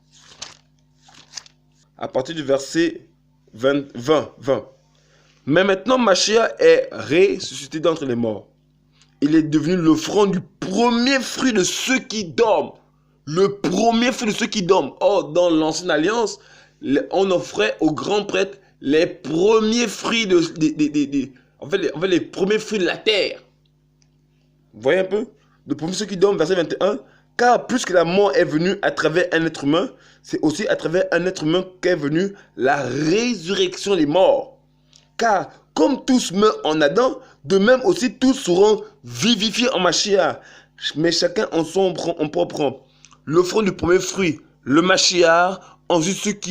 à partir du verset 20. Mais maintenant, Mashiach est ressuscité d'entre les morts. Il est devenu l'offrande du premier fruit de ceux qui dorment. Le premier fruit de ceux qui dorment. Or, dans l'ancienne alliance, on offrait aux grands prêtres les premiers fruits les premiers fruits de la terre. Vous voyez un peu? Le premier ceux qui dorment, verset 21. Car puisque la mort est venue à travers un être humain, c'est aussi à travers un être humain qu'est venue la résurrection des morts. Car comme tous meurent en Adam, de même aussi tous seront vivifiés en Mashiach. Mais chacun en son propre rang. L'offrande du premier fruit, le Mashiach, ensuite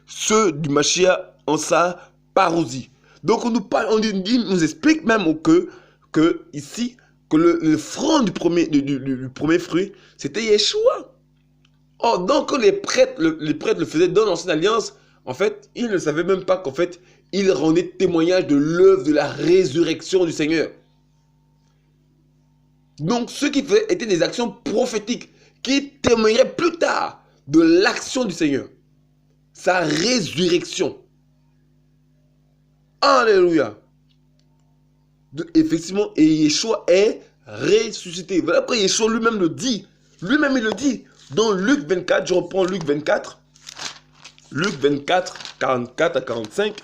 ceux du Mashiach en sa parousie. Donc on nous explique même que ici, que l'offrande du premier fruit, c'était Yeshua. Or, donc quand les prêtres le faisaient dans l'ancienne alliance, en fait, ils ne savaient même pas qu'en fait, ils rendaient témoignage de l'œuvre de la résurrection du Seigneur. Donc, ce qu'ils faisaient étaient des actions prophétiques qui témoigneraient plus tard de l'action du Seigneur. Sa résurrection. Alléluia. Effectivement, et Yeshua est ressuscité. Voilà pourquoi Yeshua lui-même le dit. Lui-même, il le dit. Dans Luc 24, je reprends Luc 24. Luc 24, 44 à 45.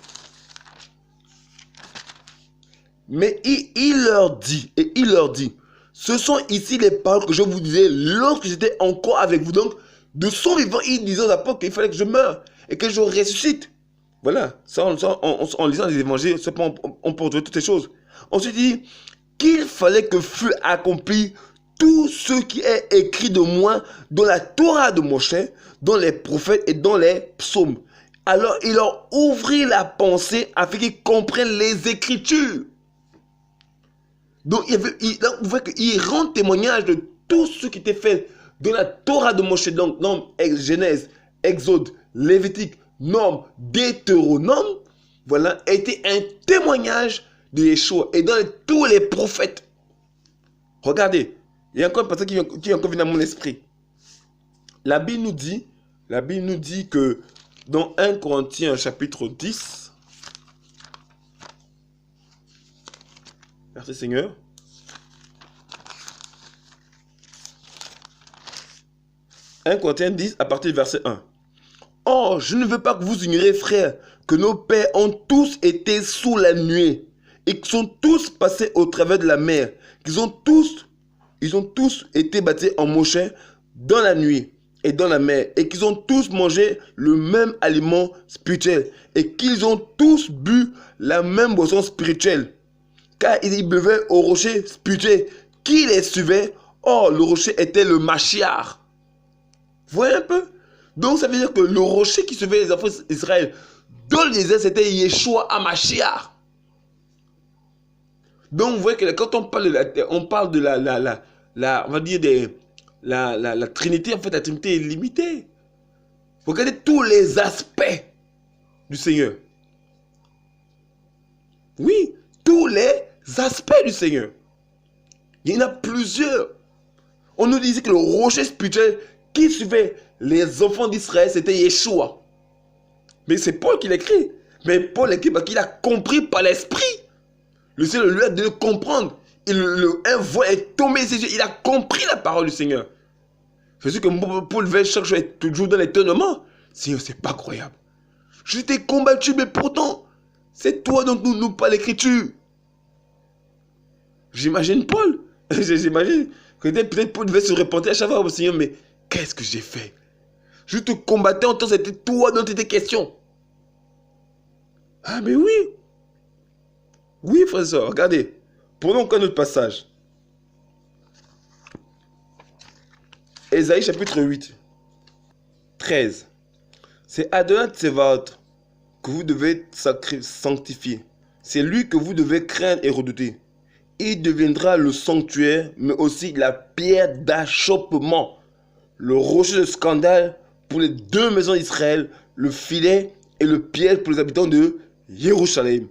Mais il leur dit, ce sont ici les paroles que je vous disais lorsque j'étais encore avec vous. Donc, de son vivant, il disait aux apôtres qu'il fallait que je meure et que je ressuscite. Voilà, en lisant les évangiles, on peut retrouver toutes ces choses. Ensuite, il dit qu'il fallait que fût accompli tout ce qui est écrit de moi dans la Torah de Moshe, dans les prophètes et dans les psaumes. Alors, il leur ouvrit la pensée afin qu'ils comprennent les Écritures. Donc, on voit qu'il rend témoignage de tout ce qui était fait dans la Torah de Moshe, donc dans Genèse, Exode, Lévitique, Norme, Deutéronome, voilà, était un témoignage de Yeshua. Et dans tous les prophètes, regardez, il y a encore un passage qui est encore venu à mon esprit. La Bible nous dit que dans 1 Corinthiens chapitre 10, merci Seigneur. « 1 Corinthiens 10 à partir du verset 1. Or, je ne veux pas que vous ignoriez, frères, que nos pères ont tous été sous la nuée et qu'ils sont tous passés au travers de la mer, qu'ils ont tous été baptisés en Moshe dans la nuit et dans la mer, et qu'ils ont tous mangé le même aliment spirituel, et qu'ils ont tous bu la même boisson spirituelle, car ils buvaient au rocher spirituel qui les suivait. Or, le rocher était le Mashiach. » Vous voyez un peu? Donc, ça veut dire que le rocher qui suivait les enfants d'Israël dans le désert, c'était Yeshua HaMashiach. Donc, vous voyez que quand on parle de on va dire la Trinité, en fait, la Trinité est limitée. Regardez tous les aspects du Seigneur. Oui, tous les aspects du Seigneur. Il y en a plusieurs. On nous disait que le rocher spirituel qui suivait les enfants d'Israël, c'était Yeshua. Mais c'est Paul qui l'écrit. Mais Paul l'écrit parce qu'il a compris par l'esprit. Le Seigneur lui a donné de comprendre. Un voile est tombé ses yeux. Il a compris la parole du Seigneur. C'est sûr que Paul veut chaque jour être toujours dans l'étonnement. Seigneur, c'est pas croyable. Je t'ai combattu, mais pourtant, c'est toi dont nous parle l'écriture. J'imagine Paul. J'imagine que peut-être Paul devait se repentir à chaque fois au Seigneur, mais qu'est-ce que j'ai fait? Je te combattais en temps, c'était toi dont était question. Ah, mais oui. Oui, frère et soeur, regardez. Prenons encore notre passage. Ésaïe chapitre 8, 13. C'est Adonai Tsevaot que vous devez sanctifier. C'est lui que vous devez craindre et redouter. Il deviendra le sanctuaire, mais aussi la pierre d'achoppement, le rocher de scandale pour les deux maisons d'Israël, le filet et le piège pour les habitants de Jérusalem.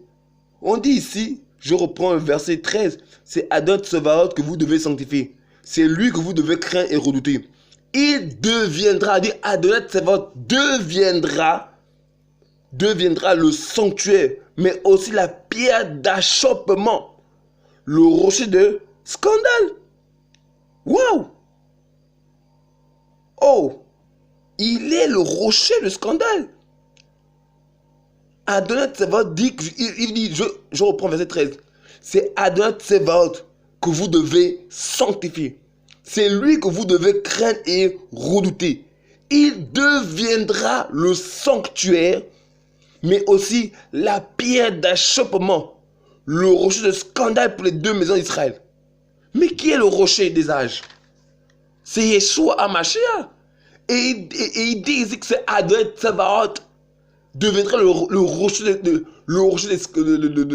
On dit ici, je reprends le verset 13, c'est Adonai Tsevaot que vous devez sanctifier. C'est lui que vous devez craindre et redouter. Il deviendra, dit Adonai Tsevaot deviendra le sanctuaire, mais aussi la pierre d'achoppement, le rocher de scandale. Waouh! Oh! Il est le rocher de scandale. Adonai Tsevaot dit, il dit, je reprends verset 13, c'est Adonai Tsevaot que vous devez sanctifier. C'est lui que vous devez craindre et redouter. Il deviendra le sanctuaire, mais aussi la pierre d'achoppement, le rocher de scandale pour les deux maisons d'Israël. Mais qui est le rocher des âges? C'est Yeshua HaMashiach. Et il dit ici que c'est Adonai Tsevaot deviendra le rocher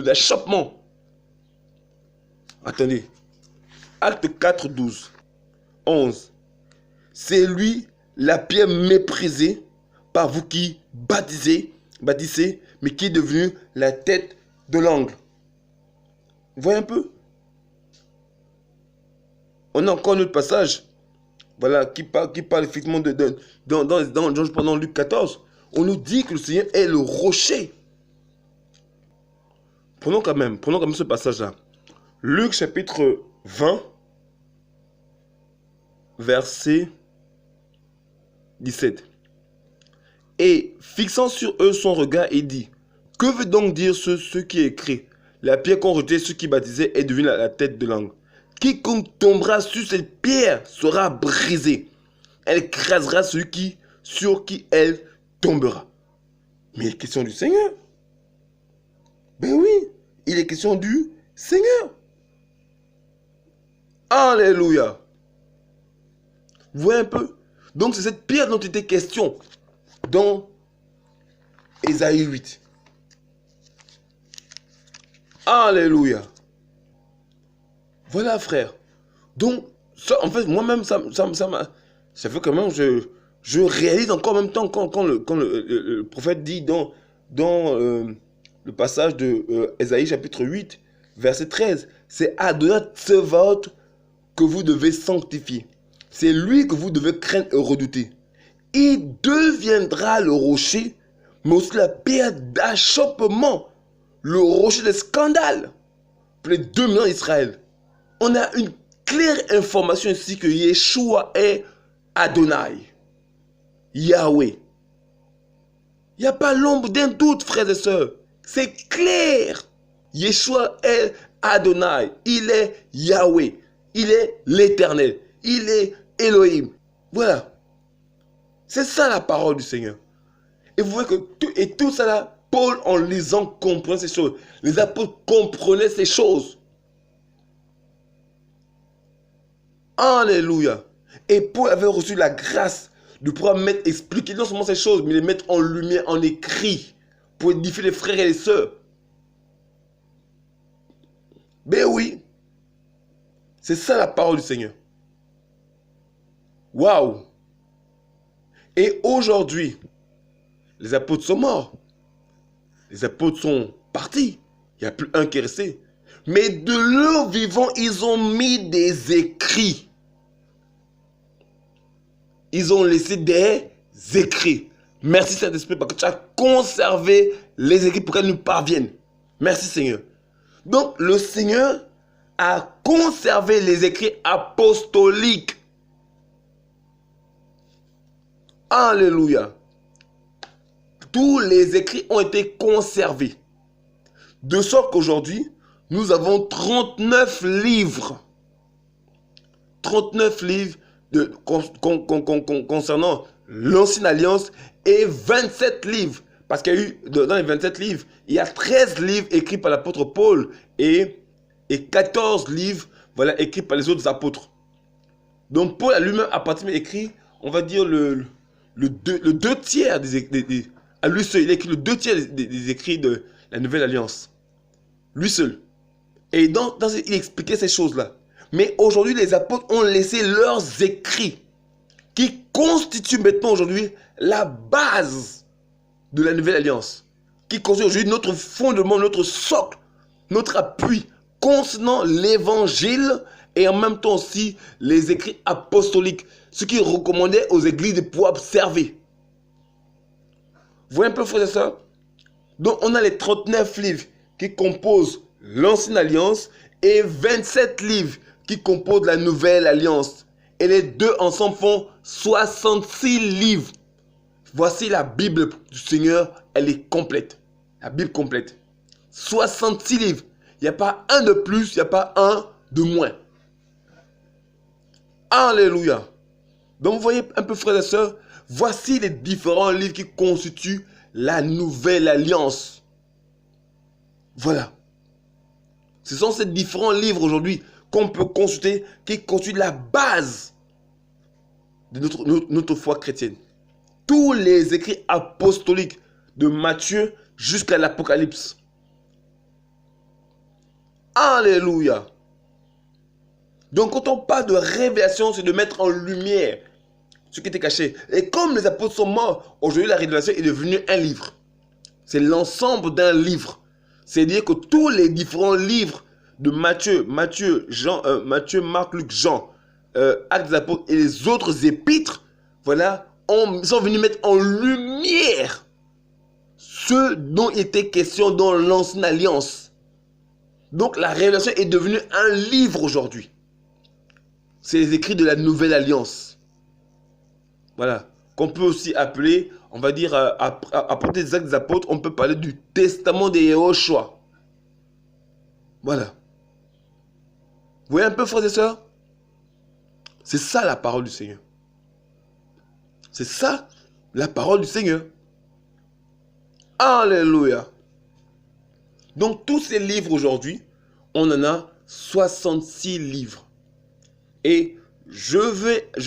d'achoppement. Attendez. Acte 4, 12. 11. C'est lui la pierre méprisée par vous qui bâtissez, mais qui est devenu la tête de l'angle. Vous voyez un peu? On a encore un autre passage, voilà, qui parle effectivement pendant Luc 14. On nous dit que le Seigneur est le rocher. Prenons quand même ce passage-là. Luc chapitre 20, verset 17. Et fixant sur eux son regard, il dit, que veut donc dire ce qui est écrit? La pierre qu'ont rejetée ceux qui baptisaient est devenue la tête de l'angle. Quiconque tombera sur cette pierre sera brisé. Elle écrasera celui sur qui elle tombera. Mais il est question du Seigneur. Ben oui, il est question du Seigneur. Alléluia. Vous voyez un peu? Donc c'est cette pierre dont il était question dans Ésaïe 8. Alléluia. Voilà, frère. Donc, ça, en fait, moi-même, ça fait quand même, je réalise encore en même temps quand le prophète dit dans le passage de Ésaïe chapitre 8, verset 13, c'est Adonai Tsevaot que vous devez sanctifier. C'est lui que vous devez craindre et redouter. Il deviendra le rocher, mais aussi la pierre d'achoppement, le rocher de scandale pour les 2 millions d'Israël. On a une claire information ici que Yeshua est Adonai, Yahweh. Il n'y a pas l'ombre d'un doute, frères et sœurs. C'est clair. Yeshua est Adonai. Il est Yahweh. Il est l'Éternel. Il est Elohim. Voilà. C'est ça la parole du Seigneur. Et vous voyez que tout ça là, Paul en lisant comprenait ces choses. Les apôtres comprenaient ces choses. Alléluia. Et Paul avait reçu la grâce de pouvoir expliquer non seulement ces choses, mais les mettre en lumière, en écrit, pour édifier les frères et les sœurs. Ben oui. C'est ça la parole du Seigneur. Waouh. Et aujourd'hui, les apôtres sont morts. Les apôtres sont partis. Il n'y a plus un qui est resté. Mais de leur vivant, ils ont mis des écrits. Ils ont laissé des écrits. Merci Saint-Esprit parce que tu as conservé les écrits pour qu'elles nous parviennent. Merci Seigneur. Donc le Seigneur a conservé les écrits apostoliques. Alléluia. Tous les écrits ont été conservés. De sorte qu'aujourd'hui, nous avons 39 livres. 39 livres concernant l'Ancienne Alliance et 27 livres. Parce qu'il y a eu, dans les 27 livres, il y a 13 livres écrits par l'apôtre Paul et 14 livres voilà, écrits par les autres apôtres. Donc Paul a lui-même à partir écrit, on va dire, le 2 tiers à lui seul. Il a écrit le 2 tiers des écrits de la Nouvelle Alliance. Lui seul. Et il expliquait ces choses-là. Mais aujourd'hui, les apôtres ont laissé leurs écrits qui constituent maintenant aujourd'hui la base de la Nouvelle Alliance. Qui constitue aujourd'hui notre fondement, notre socle, notre appui concernant l'évangile et en même temps aussi les écrits apostoliques. Ce qui recommandait aux églises de pouvoir observer. Vous voyez un peu, frères et sœurs? Donc on a les 39 livres qui composent l'Ancienne Alliance et 27 livres qui composent la Nouvelle Alliance. Et les deux ensemble font 66 livres. Voici la Bible du Seigneur, elle est complète. La Bible complète. 66 livres. Il n'y a pas un de plus, il n'y a pas un de moins. Alléluia. Donc vous voyez un peu, frères et sœurs, voici les différents livres qui constituent la Nouvelle Alliance. Voilà. Ce sont ces différents livres aujourd'hui qu'on peut consulter, qui constituent la base de notre foi chrétienne. Tous les écrits apostoliques de Matthieu jusqu'à l'Apocalypse. Alléluia. Donc quand on parle de révélation, c'est de mettre en lumière ce qui était caché. Et comme les apôtres sont morts, aujourd'hui la révélation est devenue un livre. C'est l'ensemble d'un livre. C'est-à-dire que tous les différents livres de Matthieu, Marc, Luc, Jean, Actes des apôtres et les autres épîtres, voilà, sont venus mettre en lumière ce dont il était question dans l'Ancienne Alliance. Donc la révélation est devenue un livre aujourd'hui. C'est les écrits de la Nouvelle Alliance. Voilà. Qu'on peut aussi appeler, on va dire, à propos des Actes des apôtres, on peut parler du testament de Yehoshua. Voilà. Vous voyez un peu, frères et sœurs? C'est ça la parole du Seigneur. C'est ça la parole du Seigneur. Alléluia. Donc tous ces livres aujourd'hui, on en a 66 livres. Et je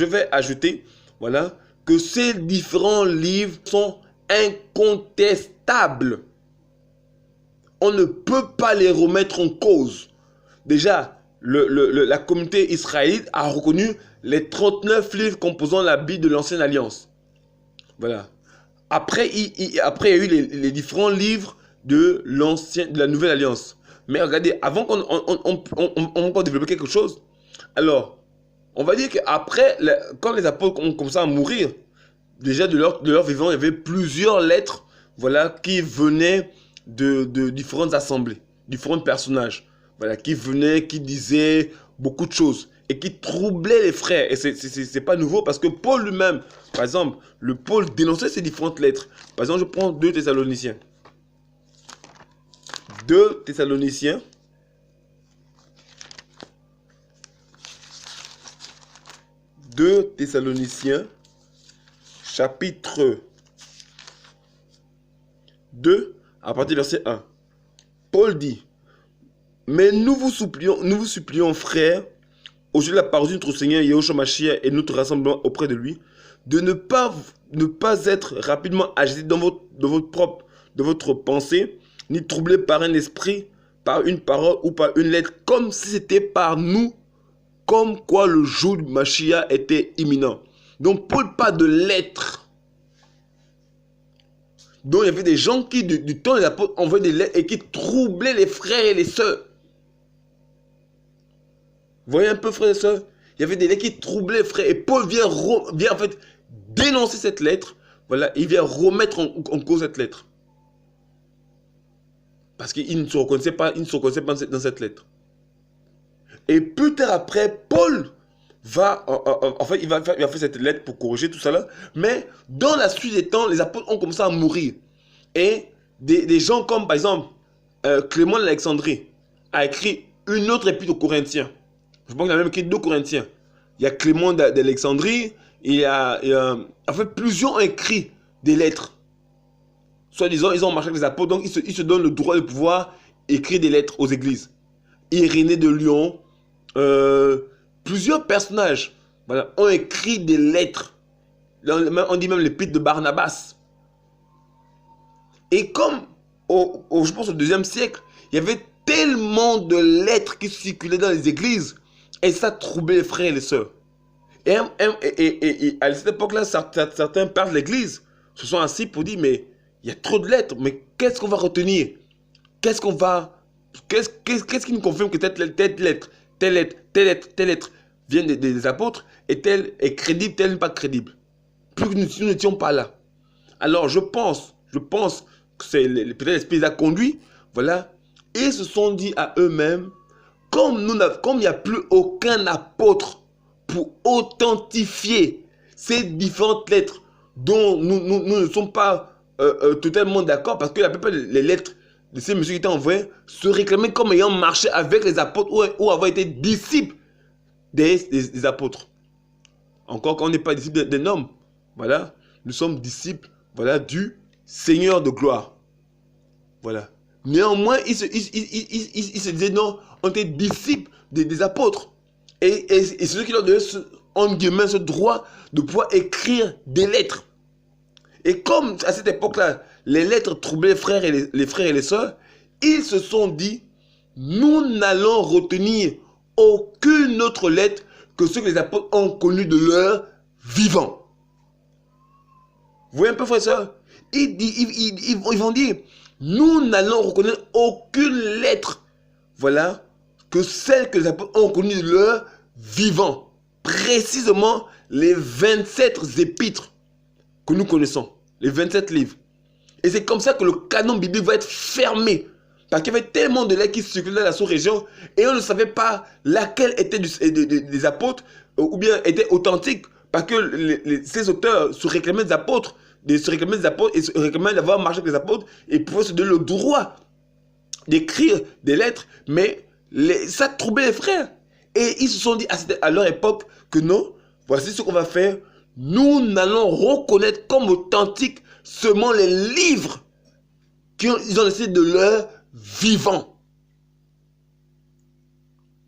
vais ajouter, voilà, que ces différents livres sont incontestables. On ne peut pas les remettre en cause. Déjà, la communauté israélite a reconnu les 39 livres composant la Bible de l'Ancienne Alliance. Voilà. Après, il y a eu les différents livres de la Nouvelle Alliance. Mais regardez, avant qu'on développe quelque chose, alors, on va dire qu'après, quand les apôtres ont commencé à mourir, déjà de leur vivant, il y avait plusieurs lettres, voilà, qui venaient de différentes assemblées, différents personnages, voilà, qui venaient, qui disaient beaucoup de choses et qui troublaient les frères. Et c'est pas nouveau parce que Paul lui-même, par exemple, Paul dénonçait ces différentes lettres. Par exemple, je prends 2 Thessaloniciens. 2 Thessaloniciens. 2 Thessaloniciens, chapitre 2, à partir du verset 1. Paul dit, « Mais nous vous supplions, frères, au sujet de la parole de notre Seigneur Yahushua Mashiach et notre rassemblement auprès de lui, de ne pas être rapidement agité dans votre pensée, ni troublé par un esprit, par une parole ou par une lettre, comme si c'était par nous, comme quoi le jour du Mashiach était imminent. » Donc Paul parle de lettres. Donc il y avait des gens qui, du temps des apôtres, envoyaient des lettres et qui troublaient les frères et les sœurs. Vous voyez un peu, frères et sœurs? Il y avait des lettres qui troublaient les frères. Et Paul vient en fait dénoncer cette lettre. Voilà, il vient remettre en cause cette lettre. Parce qu'il ne se reconnaissait pas dans cette lettre. Et plus tard après, Paul va faire cette lettre pour corriger tout ça là. Mais dans la suite des temps, les apôtres ont commencé à mourir. Et des gens comme par exemple Clément d'Alexandrie a écrit une autre épître aux Corinthiens. Je pense qu'il a même écrit 2 Corinthiens. Il y a Clément d'Alexandrie, en fait plusieurs ont écrit des lettres. Soit disant, ils ont marché avec les apôtres, donc ils se donnent le droit de pouvoir écrire des lettres aux églises. Irénée de Lyon, plusieurs personnages, voilà, ont écrit des lettres. On dit même l'épître de Barnabas. Et comme, je pense au 2e siècle, il y avait tellement de lettres qui circulaient dans les églises, et ça troublait les frères et les sœurs. Et à cette époque-là, certains pères de l'église se sont assis pour dire, mais il y a trop de lettres, mais qu'est-ce qu'on va retenir? Qu'est-ce qui nous confirme que telle lettre viennent des apôtres et telle est crédible, telle n'est pas crédible? Plus que nous n'étions pas là. Alors je pense que c'est peut-être l'Esprit les a conduits, voilà, et ils se sont dit à eux-mêmes, comme il n'y a plus aucun apôtre pour authentifier ces différentes lettres dont nous ne sommes pas totalement d'accord, parce que la plupart des lettres de ces messieurs qui étaient envoyés se réclamaient comme ayant marché avec les apôtres ou avoir été disciples des apôtres. Encore qu'on n'est pas disciples d'un homme, voilà, nous sommes disciples, voilà, du Seigneur de gloire. Voilà. Néanmoins, ils se disaient non, on était disciples des apôtres. Et c'est ceux qui leur donnaient ce droit de pouvoir écrire des lettres. Et comme à cette époque-là, les lettres troublaient les frères et les sœurs, ils se sont dit, nous n'allons retenir aucune autre lettre que ce que les apôtres ont connu de leur vivant. Vous voyez un peu, frères et sœurs? Ils vont dire, nous n'allons reconnaître aucune lettre, voilà, que celle que les apôtres ont connue de leur vivant. Précisément les 27 épîtres que nous connaissons, les 27 livres. Et c'est comme ça que le canon biblique va être fermé. Parce qu'il y avait tellement de lettres qui circulaient dans la sous-région et on ne savait pas laquelle était des apôtres ou bien était authentique. Parce que ces auteurs se réclamaient des apôtres, et se réclamaient d'avoir marché avec les apôtres et pouvaient se donner le droit d'écrire des lettres, mais ça troublait les frères. Et ils se sont dit à leur époque que non, voici ce qu'on va faire. Nous n'allons reconnaître comme authentiques seulement les livres ils ont laissé de leur vivant.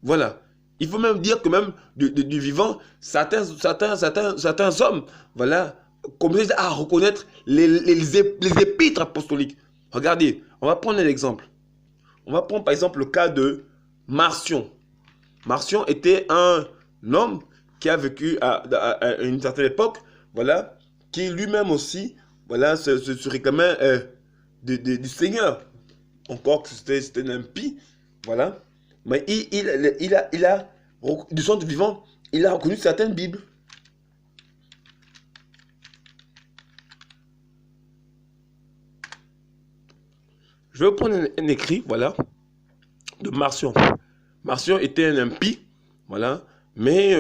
Voilà. Il faut même dire que même du vivant, certains hommes, voilà, commencent à reconnaître les épîtres apostoliques. Regardez, on va prendre un exemple. On va prendre par exemple le cas de Marcion. Marcion était un homme qui a vécu à une certaine époque, voilà, qui lui-même aussi, voilà, se réclamait du Seigneur. Encore que c'était un impie, voilà. Mais il a, du son vivant, il a reconnu certaines Bibles. Je vais prendre un écrit, voilà, de Marcion. Marcion était un impie, voilà, mais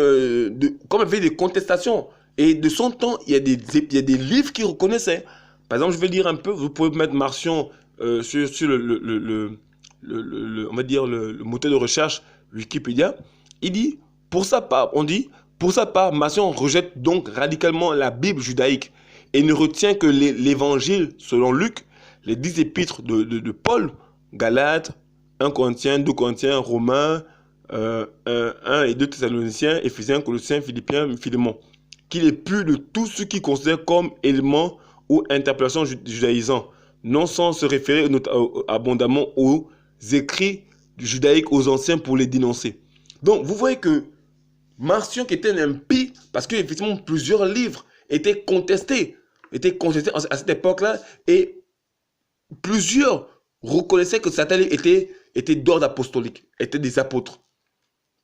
comme il y avait des contestations, et de son temps, il y a des livres qu'il reconnaissait. Par exemple, je vais lire un peu, vous pouvez mettre Marcion sur on va dire le moteur de recherche Wikipédia. Il dit, pour sa part, Marcion rejette donc radicalement la Bible judaïque et ne retient que l'évangile selon Luc, les 10 épîtres de Paul, Galates, 1 Corinthiens, 2 Corinthiens, Romains, 1 et 2 Thessaloniciens, Éphésiens, Colossiens, Philippiens, Philémon, qu'il est plus de tout ce qui considère comme élément ou interpellation judaïsant, non sans se référer abondamment aux écrits judaïques aux anciens pour les dénoncer. Donc, vous voyez que Marcion, qui était un impie, parce qu'effectivement, plusieurs livres étaient contestés à cette époque-là, et plusieurs reconnaissaient que certains livres étaient d'ordre apostolique, étaient des apôtres.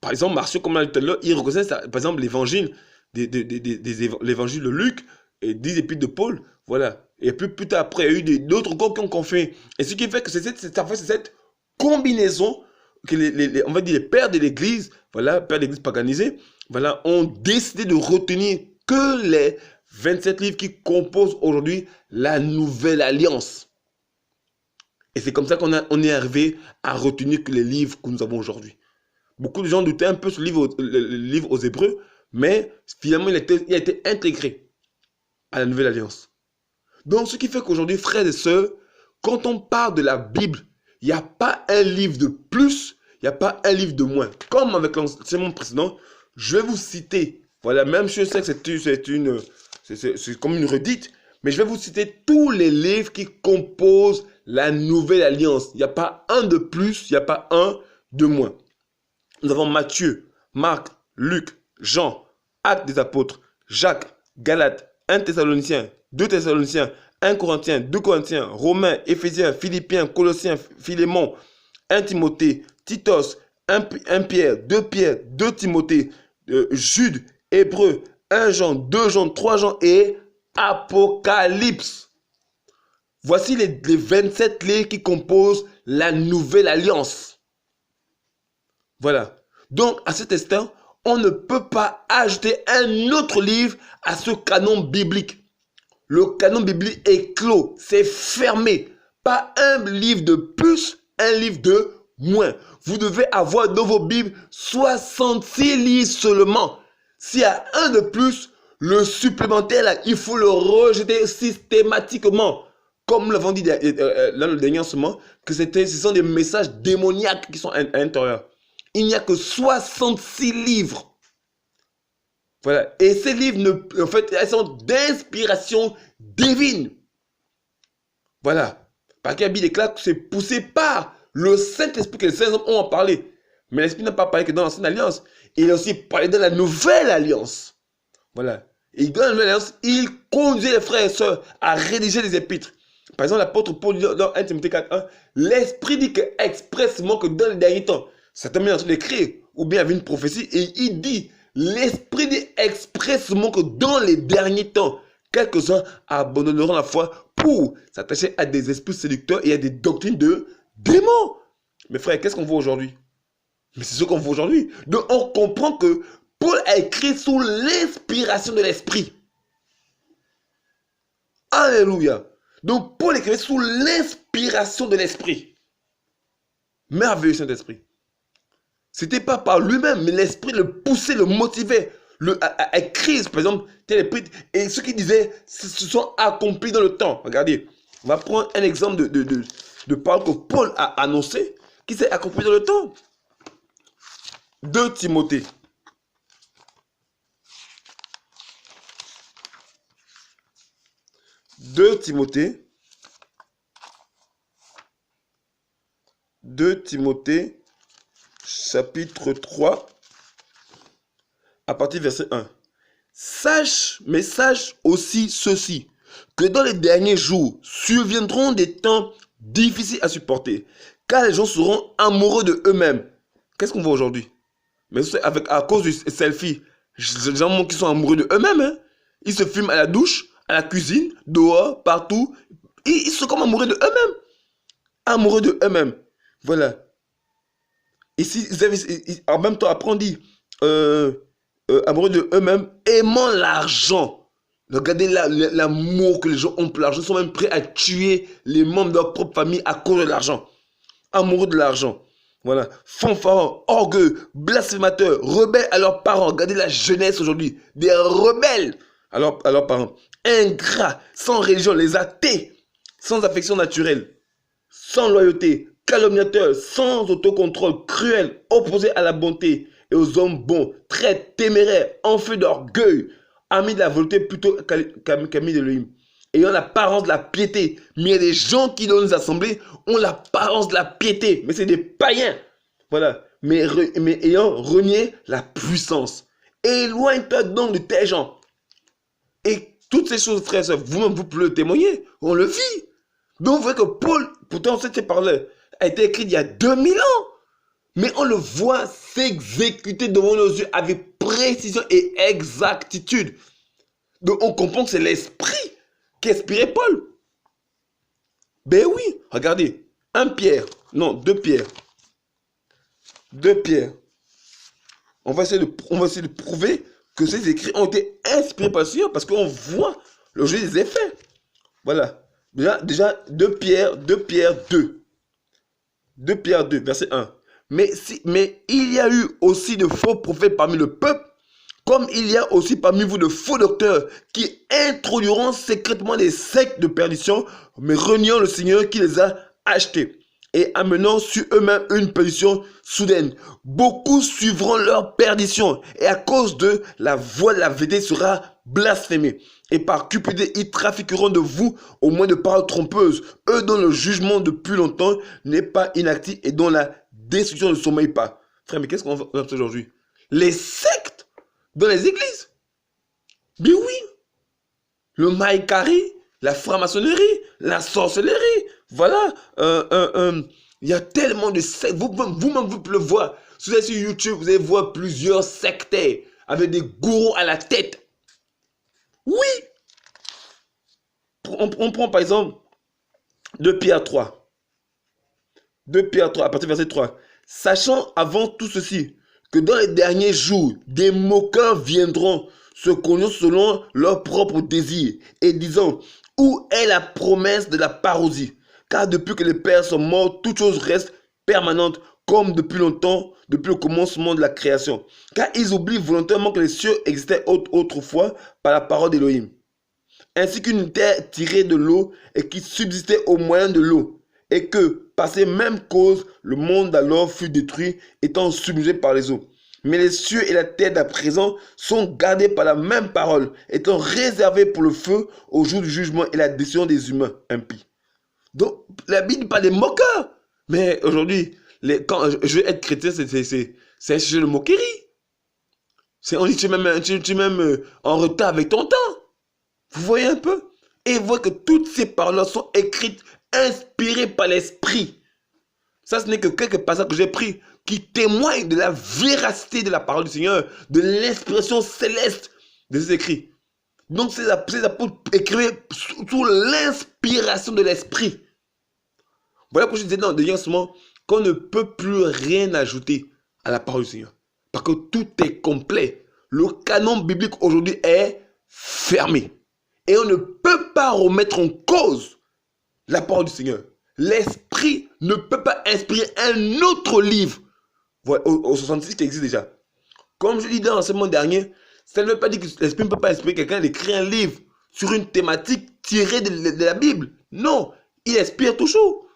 Par exemple, Marcion, comme on l'a dit tout à l'heure, il reconnaissait, par exemple, l'évangile l'évangile de Luc et 10 épîtres de Paul, voilà. Et puis plus tard après, il y a eu d'autres corps qui ont confirmé. Et ce qui fait que c'est cette combinaison que on va dire les pères de l'église, voilà, pères de l'église paganisée, voilà, ont décidé de retenir que les 27 livres qui composent aujourd'hui la nouvelle alliance. Et c'est comme ça qu'on est arrivé à retenir que les livres que nous avons aujourd'hui. Beaucoup de gens doutaient un peu sur le livre aux Hébreux, mais finalement il a été intégré à la nouvelle alliance. Donc ce qui fait qu'aujourd'hui, frères et sœurs, quand on parle de la Bible, il n'y a pas un livre de plus, il n'y a pas un livre de moins. Comme avec l'enseignement précédent, je vais vous citer, voilà, même si je sais que c'est comme une redite, mais je vais vous citer tous les livres qui composent la nouvelle alliance. Il n'y a pas un de plus, il n'y a pas un de moins. Nous avons Matthieu, Marc, Luc, Jean, Actes des apôtres, Jacques, Galates, 1 Thessaloniciens, 2 Thessaloniciens, 1 Corinthiens, 2 Corinthiens, Romains, Éphésiens, Philippiens, Colossiens, Philémon, 1 Timothée, Titos, 1 Pierre, 2 Timothée, Jude, Hébreux, 1 Jean, 2 Jean, 3 Jean et Apocalypse. Voici les 27 livres qui composent la nouvelle alliance. Voilà. Donc, à cet instant, on ne peut pas ajouter un autre livre à ce canon biblique. Le canon biblique est clos, c'est fermé. Pas un livre de plus, un livre de moins. Vous devez avoir dans vos Bibles 66 livres seulement. S'il y a un de plus, le supplémentaire, là, il faut le rejeter systématiquement. Comme nous l'avons dit dans le dernier enseignement, que ce sont des messages démoniaques qui sont à l'intérieur. Il n'y a que 66 livres. Voilà. Et ces livres, en fait, elles sont d'inspiration divine. Voilà. Parce que la Bible déclare que c'est poussé par le Saint-Esprit que les saints hommes ont en parlé. Mais l'Esprit n'a pas parlé que dans l'Ancienne Alliance. Il a aussi parlé dans la Nouvelle Alliance. Voilà. Et dans la Nouvelle Alliance, il conduit les frères et sœurs à rédiger des épîtres. Par exemple, l'apôtre Paul dit dans 1 Timothée 4.1, l'Esprit dit expressément que dans les derniers temps, certains sont en train d'écrire, ou bien il y avait une prophétie, et il dit, l'Esprit dit expressément que dans les derniers temps, quelques-uns abandonneront la foi pour s'attacher à des esprits séducteurs et à des doctrines de démons. Mes frères, qu'est-ce qu'on voit aujourd'hui? Mais c'est ce qu'on voit aujourd'hui. Donc on comprend que Paul a écrit sous l'inspiration de l'Esprit. Alléluia. Donc Paul écrit sous l'inspiration de l'Esprit. Merveilleux Saint-Esprit. C'était pas par lui-même, mais l'Esprit le poussait, le motivait à écrire, par exemple, tel épître. Et ce qu'il disait, se sont accomplis dans le temps. Regardez, On va prendre un exemple de parole que Paul a annoncé, qui s'est accompli dans le temps. 2 Timothée. 2 Timothée. 2 Timothée, chapitre 3, à partir du verset 1. Sache aussi ceci, que dans les derniers jours surviendront des temps difficiles à supporter, car les gens seront amoureux de eux-mêmes. Qu'est-ce qu'on voit aujourd'hui? Mais à cause du selfie, les gens qui sont amoureux de eux-mêmes, hein? Ils se filment à la douche, à la cuisine, dehors, partout. Ils sont comme amoureux de eux-mêmes. Amoureux de eux-mêmes. Voilà. Ici, en même temps, après on dit amoureux de eux-mêmes, aimant l'argent. Regardez l'amour que les gens ont pour l'argent. Ils sont même prêts à tuer les membres de leur propre famille à cause de l'argent. Amoureux de l'argent. Voilà. Fanfarons, orgueux, blasphémateurs, rebelles à leurs parents. Regardez la jeunesse aujourd'hui. Des rebelles à leurs parents. Ingrats, sans religion, les athées, sans affection naturelle, sans loyauté, calomniateurs, sans autocontrôle, cruels, opposés à la bonté et aux hommes bons, très téméraires, enflés d'orgueil, amis de la volonté plutôt qu'amis de l'Élohim, ayant l'apparence de la piété. Mais il y a des gens qui dans les assemblées ont l'apparence de la piété, mais c'est des païens. Voilà, mais ayant renié la puissance. Éloigne-toi donc de tes gens. Et toutes ces choses, frères et sœurs, vous-même, vous pouvez le témoigner. On le vit. Donc, vous voyez que Paul, pourtant, cette parole a été écrite il y a 2000 ans. Mais on le voit s'exécuter devant nos yeux avec précision et exactitude. Donc, on comprend que c'est l'esprit qui inspirait Paul. Ben oui, regardez. 2 Pierre. 2 Pierre. On va essayer de prouver que ces écrits ont été inspirés par le Seigneur parce qu'on voit le jeu des effets. Voilà. Déjà 2 Pierre 2. 2 Pierre 2, verset 1. Mais il y a eu aussi de faux prophètes parmi le peuple, comme il y a aussi parmi vous de faux docteurs qui introduiront secrètement des sectes de perdition, mais reniant le Seigneur qui les a achetés et amenant sur eux-mêmes une perdition soudaine. Beaucoup suivront leur perdition et à cause de la voix de la vérité sera blasphémée. Et par cupidité, ils trafiqueront de vous au moins de paroles trompeuses, eux dont le jugement depuis longtemps n'est pas inactif et dont la destruction ne sommeille pas. Frère, mais qu'est-ce qu'on va faire aujourd'hui? Les sectes dans les églises. Mais oui. Le maïkari, la franc-maçonnerie, la sorcellerie. Voilà. Il y a tellement de sectes. Vous-même, vous pouvez le voir. Si vous êtes sur YouTube, vous allez voir plusieurs sectaires avec des gourous à la tête. Oui. On prend par exemple 2 Pierre 3. 2 Pierre 3, à partir du verset 3. Sachant avant tout ceci, que dans les derniers jours, des moqueurs viendront se connaître selon leurs propres désirs et disant, où est la promesse de la parousie? Car depuis que les pères sont morts, toute chose reste permanente comme depuis longtemps, depuis le commencement de la création. Car ils oublient volontairement que les cieux existaient autrefois par la parole d'Élohim, ainsi qu'une terre tirée de l'eau et qui subsistait au moyen de l'eau, et que, par ces mêmes causes, le monde alors fut détruit, étant submergé par les eaux. Mais les cieux et la terre d'à présent sont gardés par la même parole, étant réservés pour le feu au jour du jugement et la décision des humains impies. Donc, la Bible parle des moqueurs. Mais aujourd'hui, quand je veux être chrétien, c'est un sujet de moquerie. On dit tu es même en retard avec ton temps. Vous voyez un peu? Et vous voyez que toutes ces paroles sont écrites, inspirées par l'esprit. Ça, ce n'est que quelques passages que j'ai pris qui témoignent de la véracité de la parole du Seigneur, de l'inspiration céleste de ces écrits. Donc, ces apôtres écrivaient sous l'inspiration de l'esprit. Voilà pourquoi je disais dans le dernier enseignement qu'on ne peut plus rien ajouter à la parole du Seigneur. Parce que tout est complet. Le canon biblique aujourd'hui est fermé. Et on ne peut pas remettre en cause la parole du Seigneur. L'esprit ne peut pas inspirer un autre livre. Voilà, au 66 qui existe déjà. Comme je dis dans l'enseignement dernier, ça ne veut pas dire que l'esprit ne peut pas inspirer quelqu'un d'écrire un livre sur une thématique tiré de la Bible. Non, il inspire toujours.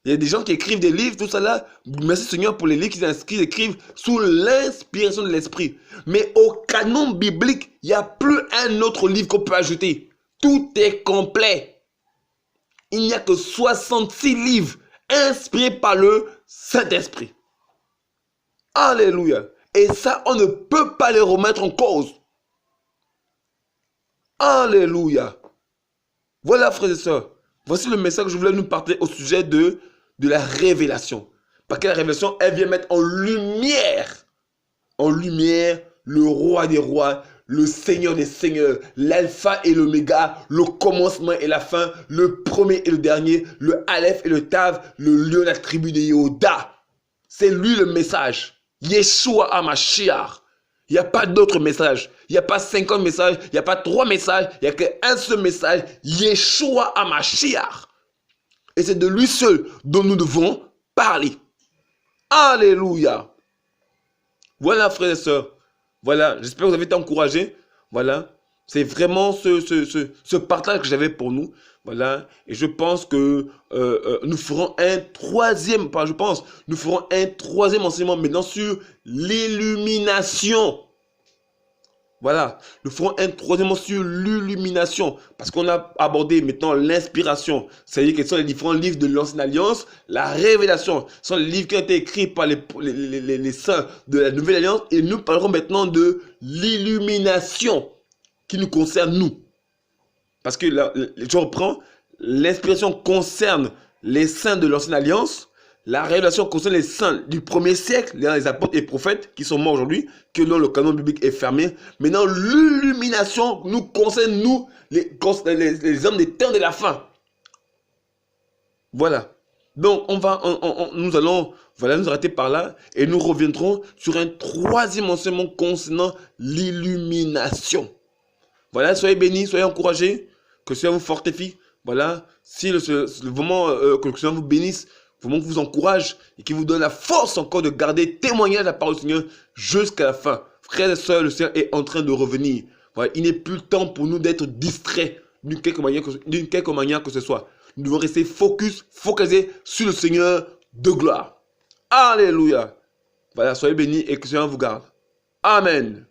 Il y a des gens qui écrivent des livres, tout ça là. Merci Seigneur pour les livres qu'ils écrivent sous l'inspiration de l'Esprit. Mais au canon biblique, il n'y a plus un autre livre qu'on peut ajouter. Tout est complet. Il n'y a que 66 livres inspirés par le Saint-Esprit. Alléluia. Et ça, on ne peut pas les remettre en cause. Alléluia. Voilà, frères et sœurs. Voici le message que je voulais nous partager au sujet de la révélation. Parce que la révélation, elle vient mettre en lumière le roi des rois, le Seigneur des seigneurs, l'alpha et l'oméga, le commencement et la fin, le premier et le dernier, le Aleph et le Tav, le lion de la tribu de Yehuda. C'est lui le message. Yeshua HaMashiach. Il n'y a pas d'autre message. Il n'y a pas 50 messages. Il n'y a pas 3 messages. Il n'y a qu'un seul message. Yeshua HaMashiach. Et c'est de lui seul dont nous devons parler. Alléluia. Voilà, frères et sœurs. Voilà, j'espère que vous avez été encouragés. Voilà, c'est vraiment ce partage que j'avais pour nous. Voilà, et je pense que nous ferons un troisième, nous ferons un troisième enseignement maintenant sur l'illumination. Voilà, nous ferons un troisième sur l'illumination, parce qu'on a abordé maintenant l'inspiration, c'est-à-dire quels sont les différents livres de l'Ancienne Alliance, la révélation, ce sont les livres qui ont été écrits par les saints de la Nouvelle Alliance, et nous parlerons maintenant de l'illumination qui nous concerne nous. Parce que je reprends, l'inspiration concerne les saints de l'Ancienne Alliance, la révélation concerne les saints du premier siècle, les apôtres et prophètes qui sont morts aujourd'hui, que dont le canon biblique est fermé. Maintenant, l'illumination nous concerne, nous, les hommes des temps de la fin. Voilà. Donc, nous allons nous arrêter par là et nous reviendrons sur un troisième enseignement concernant l'illumination. Voilà, soyez bénis, soyez encouragés, que le Seigneur vous fortifie. Voilà, si le moment que le Seigneur vous bénisse, vraiment vous encourage et qui vous donne la force encore de garder témoignage de la parole du Seigneur jusqu'à la fin. Frères et sœurs, le Seigneur est en train de revenir. Voilà, il n'est plus le temps pour nous d'être distraits d'une quelque manière que ce soit. Nous devons rester focalisés sur le Seigneur de gloire. Alléluia. Voilà, soyez bénis et que le Seigneur vous garde. Amen.